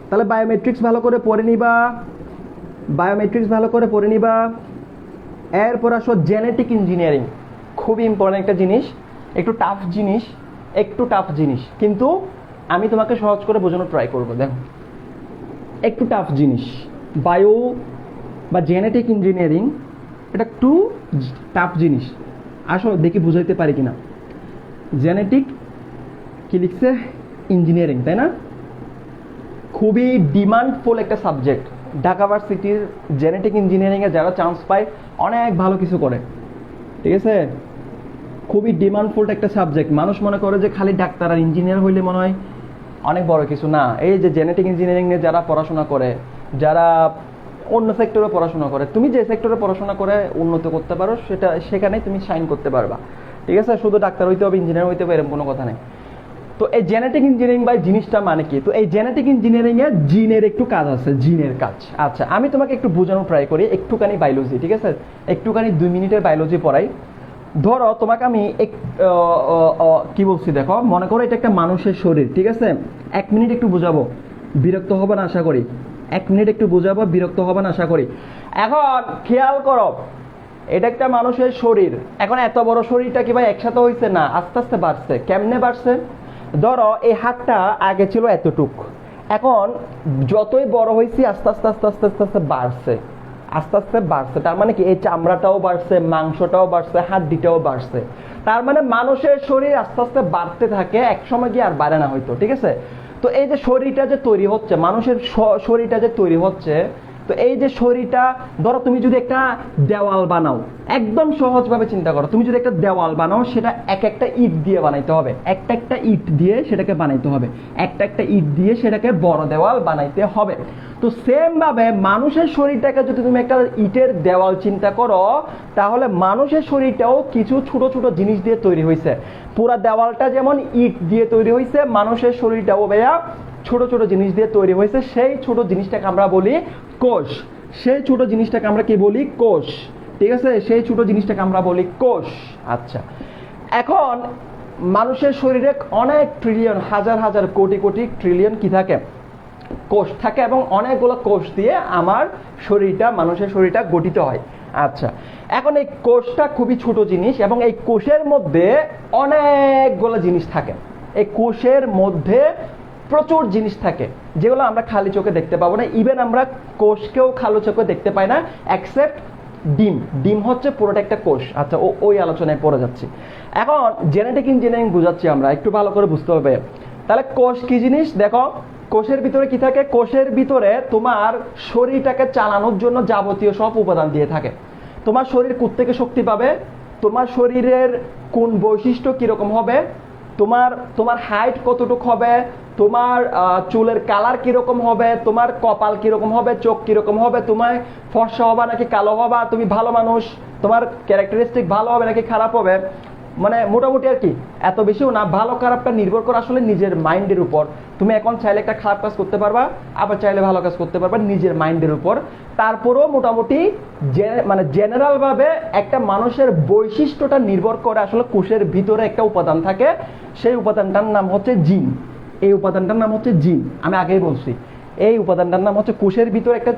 তাহলে বায়োমেট্রিক্স ভালো করে পড়ে নিবা, বায়োমেট্রিক্স ভালো করে পড়ে নিবা। এরপর আসো জেনেটিক ইঞ্জিনিয়ারিং, খুবই ইম্পর্টেন্ট একটা জিনিস, একটু টাফ জিনিস, একটু টাফ জিনিস, কিন্তু আমি তোমাকে সহজ করে বোঝানোর ট্রাই করবো। দেখো একটু টাফ জিনিস, বায়ো বা জেনেটিক ইঞ্জিনিয়ারিং, এটা একটু টাফ জিনিস, আসো দেখি বুঝাইতে পারি কিনা। জেনেটিক কি লিখছে? ইঞ্জিনিয়ারিং, তাই না? খুবই ডিমান্ডফুল একটা সাবজেক্ট। ঢাকা ভার্সিটির জেনেটিক ইঞ্জিনিয়ারিংয়ে যারা চান্স পায় অনেক ভালো কিছু করে, ঠিক আছে। খুবই ডিমান্ডফুল একটা সাবজেক্ট। মানুষ মনে করে যে খালি ডাক্তার আর ইঞ্জিনিয়ার হইলে মনে হয় অনেক বড় কিছু, না। এই যে জেনেটিক ইঞ্জিনিয়ারিং নিয়ে যারা পড়াশোনা করে, যারা অন্য সেক্টরে পড়াশোনা করে, তুমি যে সেক্টরে পড়াশোনা করে উন্নত করতে পারো সেখানেই তুমি শাইন করতে পারবা, ঠিক আছে। শুধু ডাক্তার হইতে হবে, ইঞ্জিনিয়ার হইতে হবে এরকম কোনো কথা নেই। তো এই জেনেটিক ইঞ্জিনিয়ারিং বা জিনিসটা মানে কি? তো এই জেনেটিক ইঞ্জিনিয়ারিং এ জিনের একটু কাজ আছে, জিনের কাজ। আচ্ছা আমি তোমাকে একটু বোঝানোর ট্রাই করি, একটুখানি বায়োলজি, ঠিক আছে, একটুখানি 2 মিনিটের বায়োলজি পড়াই। ধরো তোমাকে আমি কি বলছি দেখো, মনে করো এটা একটা মানুষের শরীর, ঠিক আছে। 1 মিনিট একটু বোঝাবো, বিরক্ত হবে না আশা করি। 1 মিনিট একটু বোঝাবো, বিরক্ত হবে না আশা করি। এখন খেয়াল করো, এটা একটা মানুষের শরীর। এখন এত বড় শরীরটা কি ভাই একসাথে হয়েছে? না, আস্তে আস্তে বাড়ছে। কেমনে বাড়ছে? ধরো এই হাতটা আগে ছিল এতটুক, এখন যতই বড় হয়েছি আস্তে আস্তে আস্তে আস্তে আস্তে আস্তে বাড়ছে, আস্তে আস্তে বাড়ছে। তার মানে কি এই চামড়াটাও বাড়ছে, মাংসটাও বাড়ছে, হাড্ডিটাও বাড়ছে। তার মানে মানুষের শরীর আস্তে আস্তে বাড়তে থাকে, একসময় গিয়ে আর বাড়ে না হয়তো, ঠিক আছে। তো এই যে শরীরটা যে তৈরি হচ্ছে, মানুষের শরীরটা যে তৈরি হচ্ছে, তো এই যে শরীরটা, ধরো তুমি যদি একটা দেওয়াল বানাও, একদম সহজভাবে চিন্তা করো, তুমি যদি একটা দেওয়াল বানাও, সেটা এক একটা ইট দিয়ে বানাইতে হবে, একটা একটা ইট দিয়ে সেটাকে বানাইতে হবে, একটা একটা ইট দিয়ে সেটাকে বড় দেওয়াল বানাইতে হবে। তো সেম ভাবে মানুষের শরীরটাকে যদি তুমি একটা ইটের দেওয়াল চিন্তা করো, তাহলে মানুষের শরীরটাও কিছু ছোট ছোট জিনিস দিয়ে তৈরি হয়েছে। পুরা দেওয়ালটা যেমন ইট দিয়ে তৈরি হয়েছে, মানুষের শরীরটাও ভাইয়া ছোট ছোট জিনিস দিয়ে তৈরি হয়েছে। সেই ছোট জিনিসটাকে আমরা বলি কোষ। সেই ছোট জিনিসটাকে আমরা কি বলি? কোষ, ঠিক আছে। সেই ছোট জিনিসটাকে আমরা বলি কোষ। আচ্ছা, এখন মানুষের শরীরে অনেক ট্রিলিয়ন, হাজার হাজার কোটি কোটি ট্রিলিয়ন কি থাকে? কোষ থাকে, এবং অনেকগুলো কোষ দিয়ে আমার শরীরটা, মানুষের শরীরটা গঠিত হয়। আচ্ছা, এখন এই কোষটা খুবই ছোট জিনিস, এবং এই কোষের মধ্যে অনেকগুলো জিনিস থাকে। এই কোষের মধ্যে প্রচুর জিনিস থাকে, যেগুলো আমরা খালি চোখে দেখতে পাবো না। ইভেন আমরা কোষকেও খালি চোখে দেখতে পাই না, এক্সেপ্ট ডিম। ডিম হচ্ছে পুরোটা একটা কোষ। আচ্ছা, ওই আলোচনায় পড়ে যাচ্ছি। এখন জেনেটিক ইঞ্জিনিয়ারিং বুঝাচ্ছি আমরা, একটু ভালো করে বুঝতে হবে। তাহলে কোষ কি জিনিস? দেখো কোষের ভিতরে কি থাকে? কোষের ভিতরে তোমার শরীরটাকে চালানোর জন্য যাবতীয় সব উপাদান দিয়ে থাকে। তোমার শরীর কোত্থেকে শক্তি পাবে, তোমার শরীরের কোন বৈশিষ্ট্য কিরকম হবে, তোমার হাইট কতটুকু হবে, তোমার চুলের কালার কিরকম হবে, তোমার কপাল কিরকম হবে, চোখ কিরকম হবে, তোমার ফর্সা হবা নাকি কালো হবা, তুমি ভালো মানুষ, তোমার ক্যারেক্টারিস্টিক ভালো হবে নাকি খারাপ হবে, মানে মোটামুটি আর কি, এত বেশিও না। ভালো খারাপটা নির্ভর করে আসলে নিজের মাইন্ডের উপর। তুমি এখন চাইলে একটা খারাপ কাজ করতে পারবা, আবার চাইলে ভালো কাজ করতে পারবা, নিজের মাইন্ডের উপর। তারপরেও মোটামুটি মানে জেনারেল ভাবে একটা মানুষের বৈশিষ্ট্যটা নির্ভর করে আসলে কোষের ভিতরে একটা উপাদান থাকে, সেই উপাদানটার নাম হচ্ছে জিন। এই উপাদানটার নাম হচ্ছে জিন, আমি আগেই বলছি। এই উপাদানটার নাম হচ্ছে কোষের ভিতরে একটা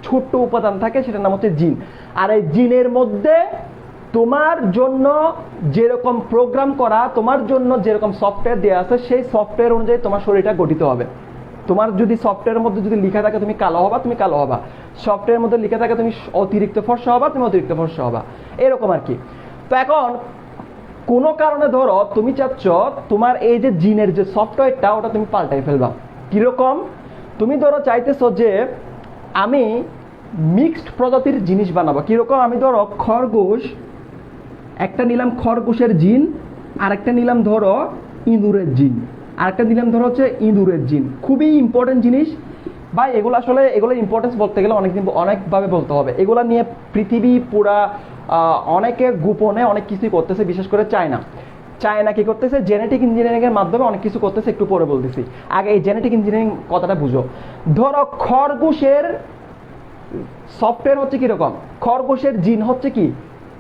ছোট্ট উপাদান থাকে, সেটার নাম হচ্ছে জিন। আর এই জিনের মধ্যে তোমার জন্য যেরকম প্রোগ্রাম করা, তোমার জন্য যেরকম সফটওয়্যার দেওয়া আছে, সেই সফটওয়্যার অনুযায়ী তোমার শরীরটা গঠিত হবে। তোমার যদি সফটওয়্যারের মধ্যে যদি লেখা থাকে তুমি কালো হবা, তুমি কালো হবা। সফটওয়্যারের মধ্যে লেখা থাকে তুমি অতিরিক্ত ফর্সা হবা, তুমি অতিরিক্ত ফর্সা হবা, এরকম আর কি। তো এখন কোনো কারণে ধরো তুমি চাচ্ছ তোমার এই যে জিনের যে সফটওয়্যারটা, ওটা তুমি পাল্টাই ফেলবা। কিরকম? তুমি ধরো চাইতেছো যে আমি মিক্সড প্রজাতির জিনিস বানাবো। কিরকম? আমি ধরো খরগোশ, একটা নিলাম খরগোশের জিন, আর একটা নিলাম ধরো ইঁদুরের জিন, আর একটা নিলাম ধরো হচ্ছে ইঁদুরের জিন। খুবই ইম্পর্টেন্ট জিনিস ভাই এগুলো। আসলে এগুলোর ইম্পর্টেন্স বলতে গেলে অনেকভাবে বলতে হবে। এগুলো নিয়ে পৃথিবী পুরা অনেকে গোপনে অনেক কিছুই করতেছে, বিশেষ করে চায়না কি করতেছে, জেনেটিক ইঞ্জিনিয়ারিং এর মাধ্যমে অনেক কিছু করতেছে, একটু পরে বলতেছি। আগে এই জেনেটিক ইঞ্জিনিয়ারিং কথাটা বুঝো। ধরো খরগোশের সফটওয়্যার হচ্ছে কিরকম, খরগোশের জিন হচ্ছে কি,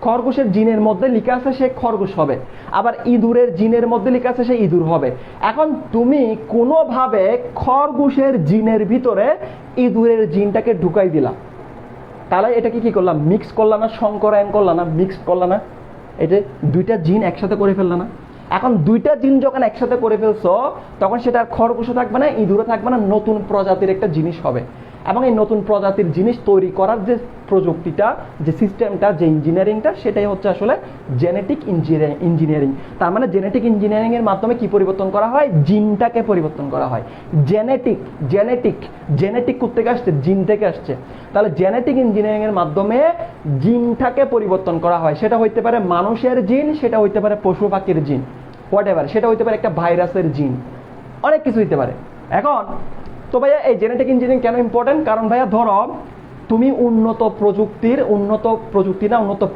খরগোশের জিনের মধ্যে লেখা আছে সে খরগোশ হবে, আবার ইঁদুরের জিনের মধ্যে লেখা আছে সে ইঁদুর হবে। এখন তুমি কোনোভাবে খরগোশের জিনের ভিতরে ইঁদুরের জিনটাকে ঢুকাই দিলা, তাহলে এটাকে কি করলাম, মিক্স করলাম না, সংকরায়ন করলাম না, মিক্স করলাম না, এটা দুইটা জিন একসাথে করে ফেললাম না। এখন দুইটা জিন যখন একসাথে করে ফেলছো, তখন সেটা আর খরগোশও থাকবে না, ইঁদুরও থাকবে না, নতুন প্রজাতির একটা জিনিস হবে। এবং এই নতুন প্রজাতির জিনিস তৈরি করার যে প্রযুক্তিটা, যে সিস্টেমটা, যে ইঞ্জিনিয়ারিংটা, সেটাই হচ্ছে আসলে জেনেটিক ইঞ্জিনিয়ারিং। তার মানে জেনেটিক ইঞ্জিনিয়ারিং এর মাধ্যমে কি পরিবর্তন করা হয়, জিনটাকে পরিবর্তন করা হয়। জেনেটিক কোত্থেকে আসছে, জিন থেকে আসছে। তাহলে জেনেটিক ইঞ্জিনিয়ারিং এর মাধ্যমে জিনটাকে পরিবর্তন করা হয়। সেটা হইতে পারে মানুষের জিন, সেটা হইতে পারে পশু পাখির জিন, হোয়াটএভার, সেটা হইতে পারে একটা ভাইরাসের জিন, অনেক কিছু হইতে পারে। এখন তো ভাইয়া এই জেনেটিক ইঞ্জিনিয়ারিং কেন ইম্পর্টেন্ট? কারণ ভাইয়া ধরো তুমি উন্নত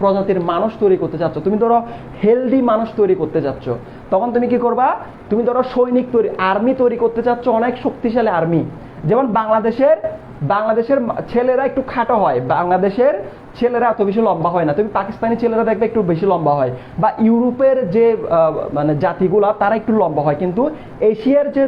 প্রজাতির মানুষ তৈরি করতে চাচ্ছ, তুমি ধরো হেলদি মানুষ তৈরি করতে চাচ্ছ, তখন তুমি কি করবা, তুমি ধরো আর্মি তৈরি করতে চাচ্ছ, অনেক শক্তিশালী আর্মি। যেমন বাংলাদেশের ছেলেরা একটু খাটো হয়, বাংলাদেশের ছেলেরা এত বেশি লম্বা হয় না। তুমি পাকিস্তানি ছেলেরা দেখবে একটু বেশি লম্বা হয়, বা ইউরোপের যে মানে জাতিগুলা তারা একটু লম্বা হয়, কিন্তু এশিয়ার যে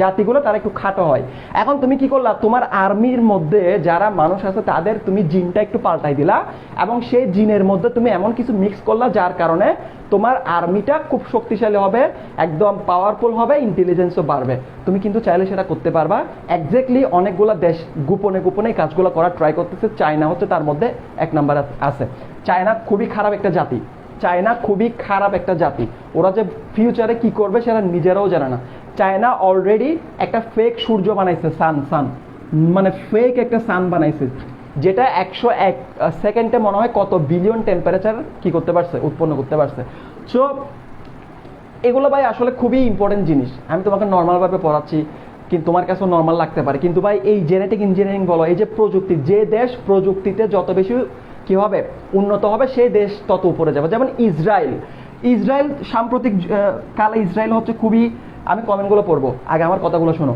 জাতিগুলো তারা একটু খাটো হয়। এখন তুমি কি করলা, তোমার আর্মির মধ্যে যারা মানুষ আছে তাদের তুমি জিনটা একটু পাল্টাই দিলা, এবং সেই জিনের মধ্যে তুমি এমন কিছু মিক্স করলা যার কারণে তোমার আর্মিটা খুব শক্তিশালী হবে, একদম পাওয়ারফুল হবে, ইন্টেলিজেন্সও বাড়বে। তুমি কিন্তু চাইলে সেটা করতে পারবা। এক্স্যাক্টলি অনেকগুলো দেশ গোপনে এই কাজগুলো করার ট্রাই করতেছে। চায়না হচ্ছে তার মধ্যে এক নাম্বার আছে। চায়না খুবই খারাপ একটা জাতি। ওরা যে ফিউচারে কি করবে সেটা নিজেরাও জানে না। চায়না অলরেডি একটা ফেক সূর্য বানাইছে, সান মানে ফেক একটা সান বানাইছে, যেটা 101 সেকেন্ডে মনে হয় কত বিলিয়ন টেম্পারেচার কি করতে পারছে, উৎপন্ন করতে পারছে। সো এগুলো ভাই আসলে খুবই ইম্পর্টেন্ট জিনিস। আমি তোমাকে নর্মালভাবে পড়াচ্ছি, কিন্তু তোমার কাছেও নর্মাল লাগতে পারে, কিন্তু ভাই এই জেনেটিক ইঞ্জিনিয়ারিং বলো, এই যে প্রযুক্তি, যে দেশ প্রযুক্তিতে যত বেশি কি হবে, উন্নত হবে, সেই দেশ তত উপরে যাবে। যেমন ইসরায়েল সাম্প্রতিক কালে ইসরায়েল হচ্ছে খুবই, আমি কমেন্টগুলো পড়বো, আগে আমার কথাগুলো শোনো।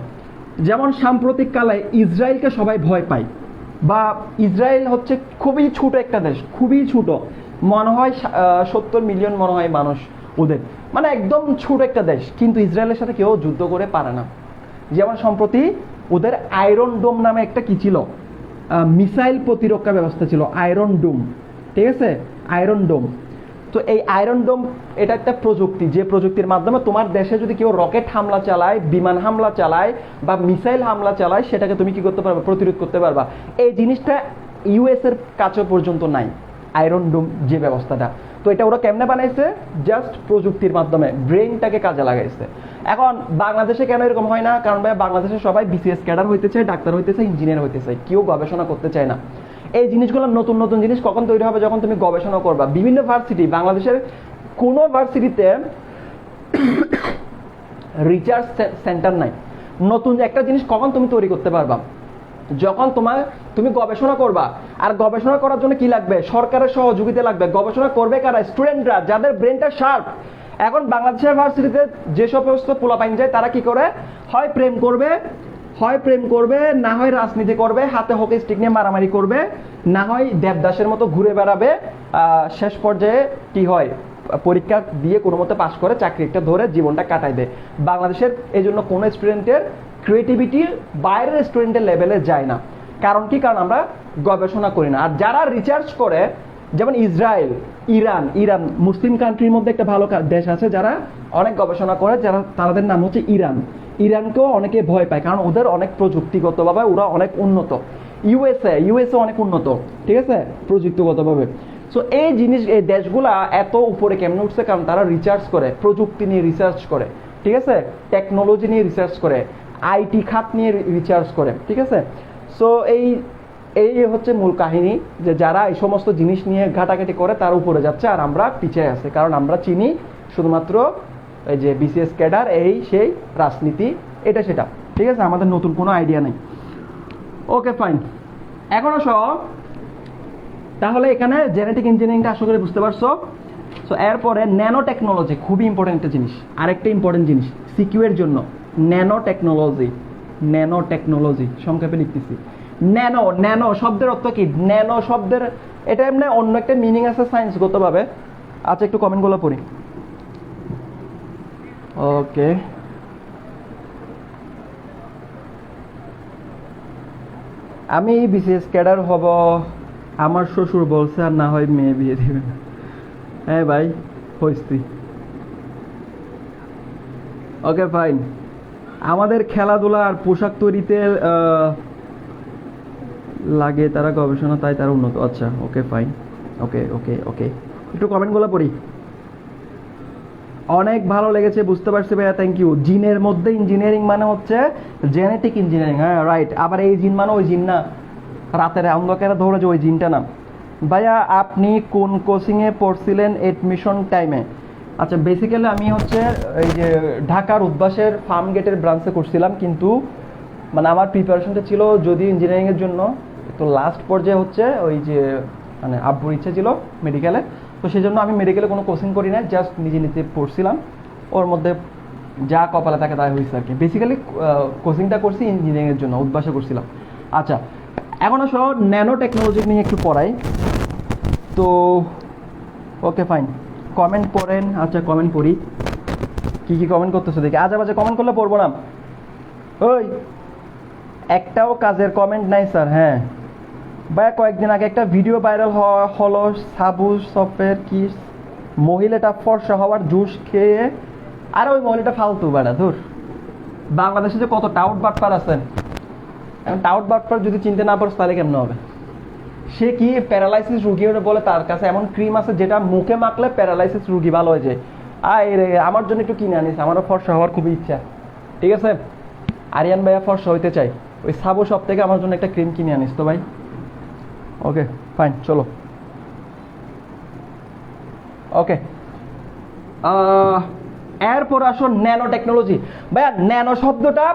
যেমন সাম্প্রতিক কালে ইসরায়েলকে সবাই ভয় পায়, বা ইসরায়েল হচ্ছে খুবই ছোট একটা দেশ, খুবই ছোট, মনে হয় 70 মিলিয়ন মনে হয় মানুষ ওদের, মানে একদম ছোট একটা দেশ, কিন্তু ইসরায়েলের সাথে কেউ যুদ্ধ করে পারে না। যেমন সম্প্রতি ওদের আয়রন ডোম নামে একটা কি ছিল, মিসাইল প্রতিরক্ষা ব্যবস্থা ছিল, আয়রন ডোম, ঠিক আছে, আয়রন ডোম। তো এই আয়রন ডোম এটা একটা প্রযুক্তি, যে প্রযুক্তির মাধ্যমে তোমার দেশে যদি কেউ রকেট হামলা চালায়, বিমান হামলা চালায়, বা মিসাইল হামলা চালায়, সেটাকে তুমি কি করতে পারবে, প্রতিরোধ করতে পারবা। এই জিনিসটা ইউএস এর কাছে পর্যন্ত নাই, আয়রন ডোম যে ব্যবস্থাটা। তো এটা ওরা কেমনে বানাইছে, জাস্ট প্রযুক্তির মাধ্যমে, ব্রেইনটাকে কাজে লাগাইছে। এখন বাংলাদেশে কেন এরকম হয় না? কারণ ভাই বাংলাদেশে সবাই বিসিএস ক্যাডার হইতে চায়, ডাক্তার হইতে চায়, ইঞ্জিনিয়ার হইতে চায়, কেউ গবেষণা করতে চায় না। এই জিনিসগুলো নতুন জিনিস কখন তৈরি হবে, যখন তুমি গবেষণা করবা। বিভিন্ন ভার্সিটি, বাংলাদেশের কোনো ভার্সিটিতে রিসার্চ সেন্টার নাই। নতুন একটা জিনিস কখন তুমি তৈরি করতে পারবা, যখন তুমি গবেষণা করবা, আর গবেষণা করার জন্য কি লাগবে? সরকারের সহযোগিতা লাগবে। গবেষণা করবে কারা? স্টুডেন্টরা, যাদের ব্রেনটা শার্প। এখন বাংলাদেশের ভার্সিটিতে যে সমস্ত পোলাপাইন যায়, তারা কি করে? হয় প্রেম করবে, না হয় রাজনীতি করবে, হাতে হকি স্টিক নিয়ে মারামারি করবে, না হয় দেবদাসের মতো ঘুরে বেড়াবে। শেষ পর্যায়ে কি হয়? পরীক্ষা দিয়ে কোনো মতে পাশ করে চাকরি একটা ধরে জীবনটা কাটাই দেয়। বাংলাদেশের এই জন্য কোনো স্টুডেন্টের ক্রিয়েটিভিটি বাইরের স্টুডেন্টের লেভেলে যায় না। কারণ কি? কারণ আমরা গবেষণা করি না। আর যারা রিসার্চ করে, যেমন ইসরায়েল, ইরান মুসলিম কান্ট্রির মধ্যে একটা ভালো দেশ আছে যারা অনেক গবেষণা করে, যারা তাদের নাম হচ্ছে ইরানকেও অনেকে ভয় পায়, কারণ ওদের অনেক প্রযুক্তিগতভাবে ওরা অনেক উন্নত। ইউএসএ অনেক উন্নত, ঠিক আছে, প্রযুক্তিগতভাবে। সো এই দেশগুলা এত উপরে কেমনে উঠছে? কারণ তারা রিসার্চ করে, প্রযুক্তি নিয়ে রিসার্চ করে, ঠিক আছে, টেকনোলজি নিয়ে রিসার্চ করে, আইটি খাত নিয়ে রিসার্চ করে, ঠিক আছে। সো এই হচ্ছে মূল কাহিনী, যে যারা এই সমস্ত জিনিস নিয়ে ঘাটাঘাটি করে তার উপরে যাচ্ছে, আর আমরা পিছিয়ে আছি। কারণ আমরা চিনি শুধুমাত্র এই যে বিসিএস ক্যাডার, সেই রাজনীতি, এটা সেটা, ঠিক আছে, আমাদের নতুন কোনো আইডিয়া নেই। ওকে ফাইন, এখন আসো তাহলে এখানে জেনেটিক ইঞ্জিনিয়ারিংটা আশা করে বুঝতে পারছো। সো এরপরে ন্যানো টেকনোলজি, খুবই ইম্পর্টেন্ট একটা জিনিস, আরেকটা ইম্পর্টেন্ট জিনিস সিকিউর জন্য। ন্যানো টেকনোলজি সংক্ষেপে লিখতেছি। ন্যানো শব্দের অর্থ কি? ন্যানো শব্দের এটা এমনি অন্য একটা মিনিং আছে সায়েন্সগতভাবে। আচ্ছা, একটু কমেন্টগুলো পড়ি। ওকে, আমি বিসিএস ক্যাডার হব, আমার শ্বশুর বলছে, আর না হয় মেয়ে বিয়ে দিবে। হ্যাঁ ভাই, হইছি। ওকে ফাইন, আমাদের খেলাধুলা আর পোশাক তৈরিতে লাগে তারা গবেষণা, তাই তারা উন্নত। আচ্ছা, ওকে ফাইন, ওকে, একটু কমেন্টগুলো পড়ি। অনেক ভালো লেগেছে, বুঝতে পারছি ভাইয়া, থ্যাংক ইউ। জিনের মধ্যে ইঞ্জিনিয়ারিং মানে হচ্ছে জেনেটিক ইঞ্জিনিয়ারিং, হ্যাঁ রাইট। আবার এই জিন মানে ওই জিন না, রাতের অন্ধকারে ধরে যে ওই জিনটা না। ভাইয়া আপনি কোন কোচিংয়ে পড়ছিলেন এডমিশন টাইমে? আচ্ছা, বেসিক্যালি আমি হচ্ছে এই যে ঢাকার উদ্ভাসের ফার্ম গেটের ব্রাঞ্চে করছিলাম, কিন্তু মানে আমার প্রিপারেশনটা ছিল যদি ইঞ্জিনিয়ারিংয়ের জন্য, তো লাস্ট পর্যায়ে হচ্ছে ওই যে মানে আব্বুর ইচ্ছা ছিল মেডিকেলে, তো সেই জন্য আমি মেডিকেলে কোনো কোচিং করি না, জাস্ট নিজে পড়ছিলাম। ওর মধ্যে যা কপালে থাকে তাই হয়েছে আর কি। বেসিক্যালি কোচিংটা করছি ইঞ্জিনিয়ারিংয়ের জন্য, উদ্ভাসে করছিলাম। আচ্ছা, এখন আসো ন্যানো টেকনোলজি নিয়ে একটু পড়াই তো। ওকে ফাইন, কমেন্ট পড়েন। আচ্ছা, কমেন্ট পড়ি, কি কমেন্ট করতেছো দেখি। আজে বাজে কমেন্ট করলে পড়বো না। ওই একটাও কাজের কমেন্ট নাই স্যার। হ্যাঁ ভাইয়া, কয়েকদিন আগে একটা ভিডিও ভাইরাল হলো, সাবু সফের কি মহিলাটা ফর্সা হওয়ার জুস খেয়ে, আর ওই মহিলাটা ফালতু বেড়া ধুর। বাংলাদেশে যে কত টাউট বাটপার আছেন, এখন টাউট বাটপার যদি চিনতে না পারো তাহলে কেমন হবে? সে কি প্যারালাইসিস রুগী বলে তার কাছে এমন ক্রিম আছে যেটা মুখে মাখলে প্যারালাইসিস রুগী ভালো হয়ে যায়। আমার জন্য একটু কিনে আনিস, আমারও ফর্সা হওয়ার খুবই ইচ্ছা, ঠিক আছে। আরিয়ান ভাইয়া ফর্সা হইতে চাই, ওই সাবু শপ থেকে আমার জন্য একটা ক্রিম কিনে আনিস তো ভাই। ওকে ফাইন, চলো। ওকে, এরপর আসো ন্যানো টেকনোলজি। ভাইয়া ন্যানো শব্দটা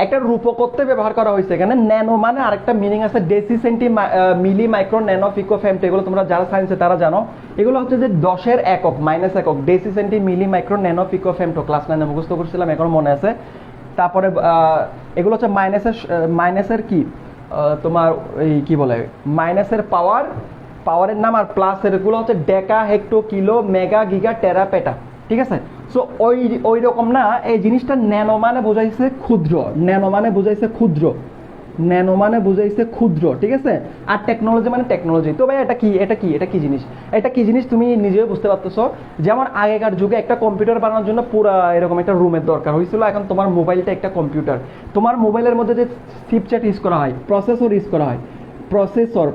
একটা রূপকত্বে ব্যবহার করা হয়েছে এখানে। ন্যানো মানে আরেকটা মিনিং আছে ডেসি, সেন্টি, মিলি, মাইক্রো, ন্যানো, পিকো, ফেমটো। এগুলো তোমরা যারা সায়েন্সে তারা জানো। এগুলো হচ্ছে যে 10-এর একক, মাইনাস একক, ডেসি, সেন্টি, মিলি, মাইক্রো, ন্যানো, পিকো, ফেমটো। ক্লাস 9-এ মুখস্থ করছিলাম, এখন মনে আছে। তারপরে এগুলো হচ্ছে মাইনাসের কি তোমার এই কি বলে, মাইনাসের পাওয়ারের নাম, আর প্লাসের এগুলো হচ্ছে ডেকা, হেক্টো, কিলো, মেগা, গিগা, টেরা, পেটা, ঠিক আছে। সো ওই রকম না, এই জিনিসটা ন্যানো মানে বোঝাইছে ক্ষুদ্র, ন্যানো মানে বোঝাইছে ক্ষুদ্র, ঠিক আছে। আর টেকনোলজি মানে টেকনোলজি। তো ভাই এটা কি জিনিস তুমি নিজেও বুঝতে পারতেছো। যেমন আগেকার যুগে একটা কম্পিউটার বানানোর জন্য পুরো এরকম একটা রুমের দরকার হয়েছিল, এখন তোমার মোবাইলটা একটা কম্পিউটার। তোমার মোবাইলের মধ্যে যে চিপচ্যাট ইউজ করা হয়, প্রসেসর ইউজ করা হয়, প্রসেসর,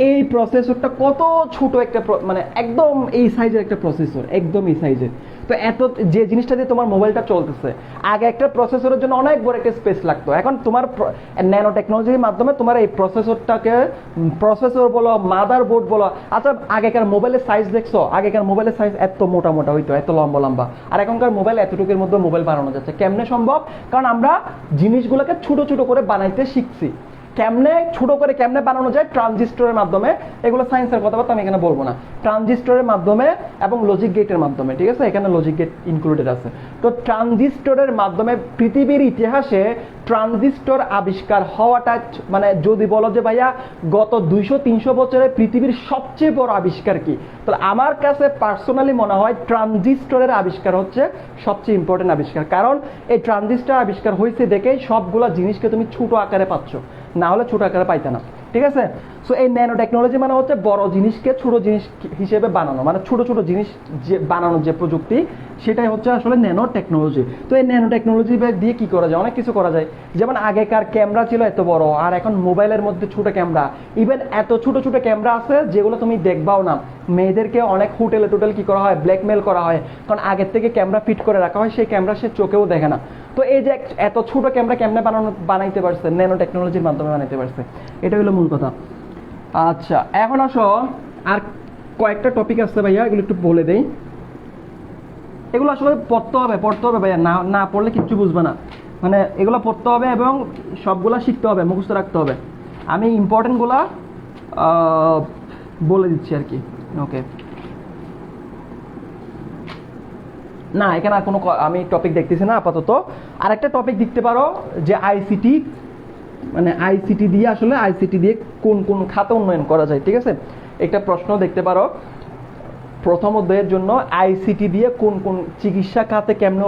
এই প্রসেসরটা কত ছোট একটা মানে একদম এই সাইজের একটা প্রসেসর, একদম এই সাইজের। তো এত যে জিনিসটা দিয়ে তোমার মোবাইলটা চলতেছে, আগে একটা প্রসেসরের জন্য অনেক বড় একটা স্পেস লাগতো, এখন তোমার ন্যানো টেকনোলজির মাধ্যমে তোমার এই প্রসেসরটাকে, প্রসেসর বলো মাদার বোর্ড বলো, আচ্ছা আগেকার মোবাইলের সাইজ দেখছো, আগেকার মোবাইলের সাইজ এত মোটা মোটা হইতো, এত লম্বা লম্বা, আর এখনকার মোবাইল এতটুকুর মধ্যে মোবাইল বানানো যাচ্ছে। কেমনে সম্ভব? কারণ আমরা জিনিসগুলোকে ছোট ছোট করে বানাইতে শিখছি। কেমনে ছোট করে কেমনে বানানো যায়? ট্রানজিস্টরের মাধ্যমে। এগুলো সায়েন্সের কথাবার্তা আমি এখানে বলবো না। ট্রানজিস্টরের মাধ্যমে এবং লজিক গেটের মাধ্যমে, ঠিক আছে, এখানে লজিক গেট ইনক্লুডেড আছে। তো ট্রানজিস্টরের মাধ্যমে পৃথিবীর ইতিহাসে ট্রানজিস্টর আবিষ্কার হওয়াটা, মানে যদি বলো যে ভাইয়া গত 200-300 বছরে পৃথিবীর সবচেয়ে বড় আবিষ্কার কি, তাহলে আমার কাছে পার্সোনালি মনে হয় ট্রানজিস্টরের আবিষ্কার হচ্ছে সবচেয়ে ইম্পর্টেন্ট আবিষ্কার। কারণ এই ট্রানজিস্টর আবিষ্কার হয়েছে দেখেই সবগুলা জিনিসকে তুমি ছোট আকারে পাচ্ছ, না হলে ছোট আকারে পাইতে না, ঠিক আছে। সো এই ন্যানো টেকনোলজি মানে হচ্ছে বড় জিনিসকে ছোট জিনিস হিসেবে বানানো, মানে ছোট ছোট জিনিস যে বানানোর যে প্রযুক্তি, সেটাই হচ্ছে আসলে ন্যানো টেকনোলজি। তো এই ন্যানো টেকনোলজি দিয়ে কি করা যায়? অনেক কিছু করা যায়। যেমন আগেকার ক্যামেরা ছিল এত বড়, আর এখন মোবাইলের মধ্যে ছোট ক্যামেরা, ইভেন এত ছোট ছোট ক্যামেরা আছে যেগুলো তুমি দেখবাও না। মেয়েদেরকে অনেক হোটেলে টোটেল কি করা হয়, ব্ল্যাকমেল করা হয়, কারণ আগের থেকে ক্যামেরা ফিট করে রাখা হয়, সেই ক্যামেরা সে চোখেও দেখে না। তো এই যে এত ছোট ক্যামেরা কেমনে বানাইতে পারছে? ন্যানো টেকনোলজির মাধ্যমে বানাইতে পারছে, এটা হলো মূল কথা। আচ্ছা এখন আসো, আর কয়েকটা টপিক আছে ভাইয়া, এগুলো একটু বলে দেই। এগুলো আসলে পড়তে হবে ভাইয়া, না না পড়লে কিচ্ছু বুঝবে না। মানে এগুলো পড়তে হবে এবং সবগুলা শিখতে হবে, মুখস্থ রাখতে হবে। আমি ইম্পর্টেন্টগুলা বলে দিচ্ছি আর কি। ওকে, না এখানে আর কোনো আমি টপিক দেখতেছি না আপাতত। আর একটা টপিক দেখতে পারো যে আইসিটি, মানে আইসিটি দিয়ে আসলে আইসিটি দিয়ে কোন কোন খাতে উন্নয়ন করা যায়, ঠিক আছে, একটা প্রশ্ন দেখতে পারো প্রথম অধ্যায়ের জন্য। আইসিটি দিয়ে কোন কোন চিকিৎসা খাতে কেমনে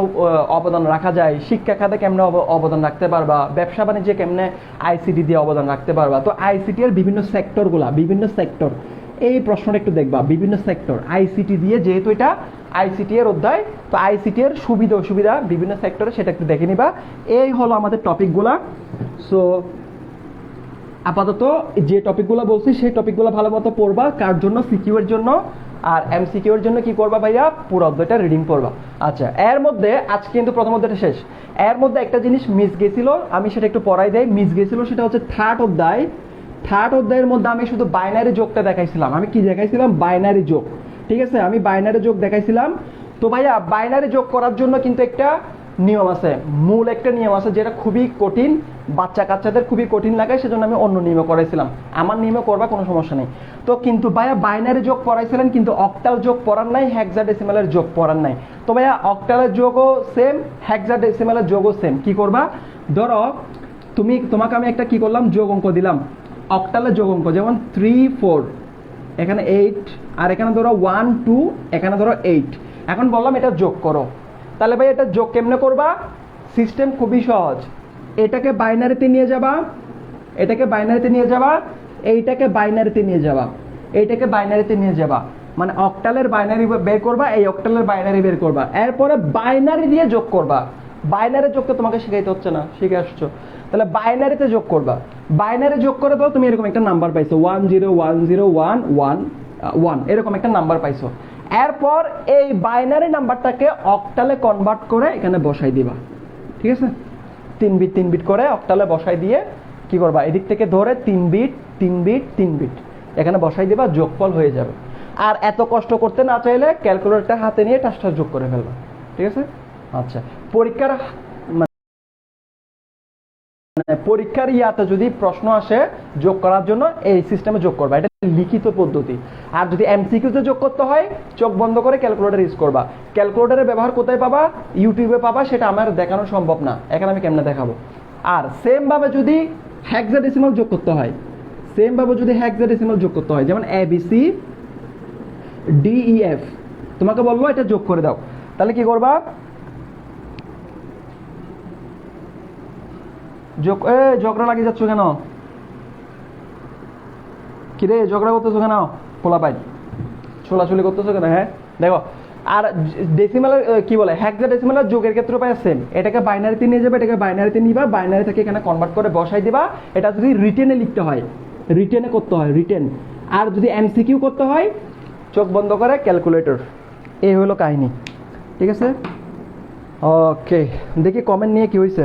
অবদান রাখা যায়, শিক্ষা খাতে কেমনে অবদান রাখতে পারবা, ব্যবসা বাণিজ্যে কেমনে আইসিটি দিয়ে অবদান রাখতে পারবা। তো আইসিটি এর বিভিন্ন সেক্টরগুলা, বিভিন্ন সেক্টর, এই প্রশ্নটা একটু দেখবা। বিভিন্ন সেক্টর আইসিটি দিয়ে, যেহেতু এটা আইসিটি এর অধ্যায়, তো আইসিটি এর সুবিধা অসুবিধা বিভিন্ন সেক্টরে সেটা একটু দেখে নিবা। এই হলো আমাদের টপিকগুলা। সো আপাতত যে টপিকগুলো বলছি সেই টপিকগুলো ভালো মতো পড়বা। কার জন্য? সিকিউ এর জন্য। আর এমসিকিউ এর জন্য কি করবা ভাইয়া? পুরো অধ্যায়টা রিডিং করবা। আচ্ছা, এর মধ্যে আজকে কিন্তু প্রথম অধ্যায়টা শেষ। এর মধ্যে একটা জিনিস মিস গেছিল, আমি সেটা একটু পড়াই দেই। মিস গেছিল সেটা হচ্ছে থার্ড অধ্যায়। থার্ড অধ্যায়ের মধ্যে আমি শুধু বাইনারি যোগটা দেখাইছিলাম। আমি কি দেখাইছিলাম? বাইনারি যোগ, ঠিক আছে, আমি বাইনারি যোগ দেখাইছিলাম। তো ভাইয়া বাইনারি যোগ করার জন্য কিন্তু একটা নিয়ম আছে, মূল একটা নিয়ম আছে, যেটা খুবই কঠিন, বাচ্চা কাচ্চাদের খুবই কঠিন লাগে, সেজন্য আমি অন্য নিয়মে করাইছিলাম। আমার নিয়মে করবা, কোনো সমস্যা নেই। তো কিন্তু ভাইয়া বাইনারি যোগ পড়াইছিলেন, কিন্তু অক্টাল যোগ পড়ার নাই, হেক্সাডেসিমালের যোগ পড়ার নাই। তো ভাইয়া অক্টালের যোগও সেম, হেক্সাডেসিমালের যোগও সেম। কি করবা? ধরো তোমাকে আমি একটা কি করলাম, যোগ অঙ্ক দিলাম, অক্টালের যোগ অঙ্ক, যেমন 3, 4, এখানে 8, আর এখানে ধরো 1, 2, এখানে ধরো 8। এখন বললাম এটা যোগ করো। তাহলে ভাই এটা যোগ কেমনে করবা? সিস্টেম খুবই সহজ। এটাকে বাইনারিতে নিয়ে যাবা, এটাকে বাইনারিতে নিয়ে যাবা, এইটাকে বাইনারিতে নিয়ে যাবা, এইটাকে বাইনারিতে নিয়ে যাবা, মানে অক্টালের বাইনারি বের করবা, এই অক্টালের বাইনারি বের করবা, এরপরে বাইনারি দিয়ে যোগ করবা। বাইনারি যোগ তো তোমাকে শিখাইতে হচ্ছে না, শিখে আসছো। তাহলে বাইনারিতে যোগ করবা। বাইনারি যোগ করে দাও, তুমি এরকম একটা নাম্বার পাইছো, 10101111, এরকম একটা নাম্বার পাইছো। এরপর এই বাইনারি নাম্বারটাকে অক্টালে কনভার্ট করে এখানে বসাই দিবা, ঠিক আছে, 3 বিট 3 বিট করে অক্টালে বসাই দিয়ে কি করবা? এদিক থেকে ধরে 3 বিট 3 বিট 3 বিট এখানে বসাই দিবা, যোগফল হয়ে যাবে। আর এত কষ্ট করতে না চাইলে ক্যালকুলেটরটা হাতে নিয়ে টাসটা যোগ করে ফেলবা, ঠিক আছে। আচ্ছা, পরীক্ষার ইয়াতে যদি প্রশ্ন আসে যোগ করার জন্য, এই সিস্টেমে যোগ করবা, এটা লিখিত পদ্ধতি। আর যদি এমসিকিউতে যোগ করতে হয়, চোখ বন্ধ করে ক্যালকুলেটর ইউজ করবা। ক্যালকুলেটরের ব্যবহার কোথায় পাবা? ইউটিউবে পাবা, সেটা আমার দেখানো সম্ভব না, এখানে আমি কেমনে দেখাবো। আর সেম ভাবে যদি হেক্সাডেসিমাল যোগ করতে হয়, সেম ভাবে যদি হেক্সাডেসিমাল যোগ করতে হয়, যেমন ABC DEF, তোমাকে বলবো এটা যোগ করে দাও, তাহলে কি করবা? ঝগড়া লাগিয়ে যাচ্ছ কেন? কিরে ঝগড়া করতেছো কেন? পোলা পাই ছোলাছুলি করতেছো কেন? হ্যাঁ দেখো, আর ডেসিমালের কি বলে, হেক্সাডেসিমালের যোগের ক্ষেত্রে পাই সেম। এটাকে বাইনারিতে নিয়ে যাবে, এটাকে বাইনারিতে নিবা, বাইনারি থেকে এখানে কনভার্ট করে বসাই দিবা। এটা যদি রিটেনে লিখতে হয়, রিটেনে করতে হয়, রিটেন। আর যদি এমসিকিউ করতে হয়, চোখ বন্ধ করে ক্যালকুলেটর। এই হলো কাহিনী। ঠিক আছে? ওকে, দেখি কমেন্ট নিয়ে কি হয়েছে।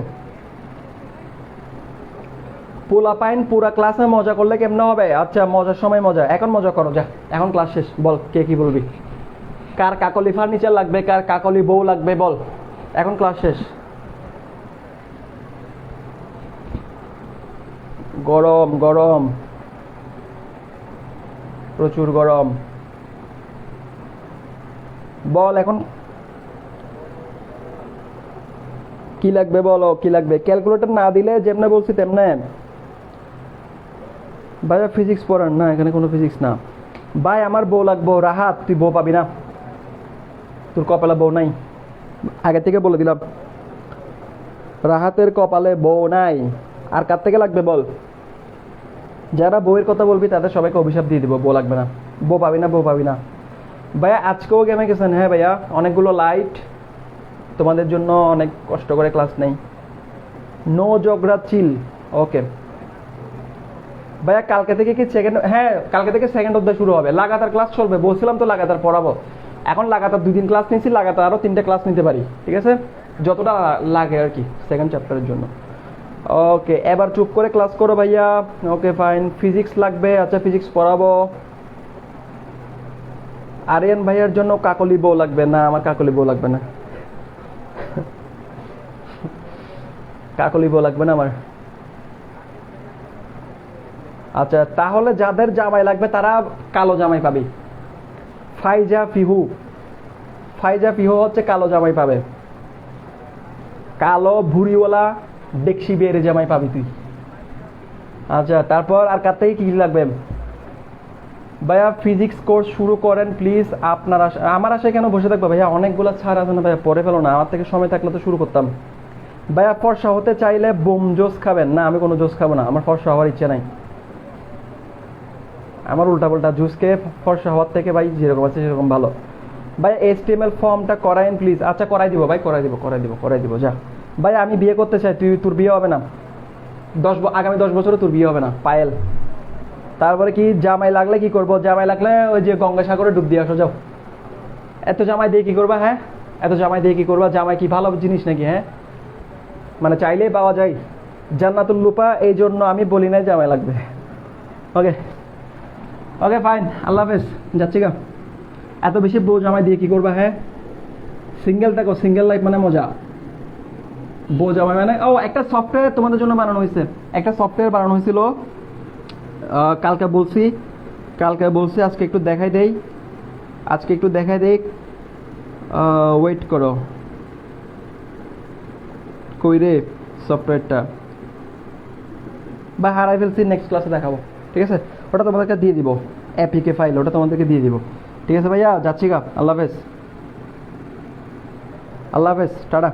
পোলাপাইন পুরা ক্লাসে মজা করলে কেমনে হবে? আচ্ছা, মজার সময় মজা, এখন মজা করো, যা এখন ক্লাস শেষ। বল কে কি বলবি? কার কাকলি ফার্নিচার লাগবে, কার কাকলি বউ লাগবে বল, এখন ক্লাস শেষ। গরম গরম, প্রচুর গরম। বল এখন কি লাগবে, বলো কি লাগবে। ক্যালকুলেটর না দিলে যেমনে বলছি তেমনে। ভাইয়া ফিজিক্স পড়ান না, এখানে কোনো ফিজিক্স না। ভাই আমার বউ লাগবো। রাহাত, তুই বউ পাবি না, তোর কপালে বউ নাই, আগে থেকে বলে দিলাম। রাহাতের কপালে বউ নাই। আর কার থেকে লাগবে বল? যারা বউয়ের কথা বলবি তাদের সবাইকে অভিশাপ দিয়ে দিব, বউ লাগবে না, বউ পাবি না, বউ পাবি না। ভাইয়া আজকেও গেমে গেছেন? হ্যাঁ ভাইয়া, অনেকগুলো লাইট, তোমাদের জন্য অনেক কষ্ট করে ক্লাস নেই। নো জগরা চিল। ওকে ভাইয়া, কালকে থেকে কি সেকেন্ড? হ্যাঁ, কালকে থেকে সেকেন্ড অধ্যায় শুরু হবে, লাগাতার ক্লাস চলবে। বলছিলাম তো লাগাতার পড়াবো। এখন লাগাতার 2 দিন ক্লাস নিয়েছি, লাগাতার আরও 3টে ক্লাস নিতে পারি, ঠিক আছে? যতটা লাগে আর কি সেকেন্ড চ্যাপ্টারের জন্য। ওকে, এবার চুপ করে ক্লাস করো ভাইয়া। Okay fine. ফিজিক্স লাগবে, আচ্ছা ফিজিক্স পড়াবো। আরিয়ান ভাইয়ার জন্য কাকলি বউ লাগবে না, আমার কাকলি বউ লাগবে না। কাকলি বউ লাগবে না আমার। আচ্ছা, তাহলে যাদের জামাই লাগবে তারা কালো জামাই পাবে। ফাইজা ফিহু, ফাইজা ফিহু হচ্ছে কালো জামাই পাবে। কালো ভুড়িওয়ালা ডেকসি বেড়ে জামাই পাবি তুই। আচ্ছা, তারপর আর কার থেকে কি লাগবে? ভাইয়া ফিজিক্স কোর্স শুরু করেন প্লিজ। আপনার আমার আশায় কেন বসে থাকবো ভাইয়া? অনেকগুলো ছাড় আছে না ভাইয়া, পরে ফেলো না, আমার থেকে সময় থাকলে তো শুরু করতাম। ভাইয়া ফর্সা হতে চাইলে বোম জোস খাবেন না, আমি কোনো জোস খাবো না, আমার ফর্সা হওয়ার ইচ্ছে নাই। আমার উল্টাপাল্টা জুস খেয়ে ফর্সা হওয়ার থেকে ভাই যেরকম আছে সেরকম ভালো। ভাই HTML ফর্মটা করাইন প্লিজ। আচ্ছা করাই দিব ভাই, করাই দিব যা। ভাই আমি বিয়ে করতে চাই, তোর বিয়ে হবে না, আগামী 10 বছরে তোর বিয়ে হবে না পায়েল। তারপরে কি জামাই লাগলে কি করবো? জামাই লাগলে ওই যে গঙ্গাসাগরে ডুব দিয়ে আসো, যাও। এত জামাই দিয়ে কি করবা? হ্যাঁ, এত জামাই দিয়ে কি করবা? জামাই কি ভালো জিনিস নাকি? হ্যাঁ, মানে চাইলেই পাওয়া যায় জান্নাতুল লুপা, এই জন্য আমি বলি নাই জামাই লাগবে। ওকে ওকে ফাইন, আল্লাহ হাফেজ, যাচ্ছি গা। এত বেশি বউ জামাই দিয়ে কি করবা? হ্যাঁ, সিঙ্গেল থাকো, সিঙ্গেল লাইফ মানে মজা। বউ জামাই মানে একটা সফটওয়্যার তোমাদের জন্য বানানো হয়েছে, একটা সফটওয়্যার বানানো হয়েছিল। কালকে বলছি আজকে একটু দেখাই দেই। ওয়েট করো, কই রে সফটওয়্যারটা? বা হারাই ফেলছি, নেক্সট ক্লাসে দেখাবো, ঠিক আছে? ওটা তোমাদেরকে দিয়ে দিব, APK ফাইল, ওটা তোমাদেরকে দিয়ে দিব, ঠিক আছে ভাইয়া? যাচ্ছি গা, আল্লাহ হাফেজ, টাটা।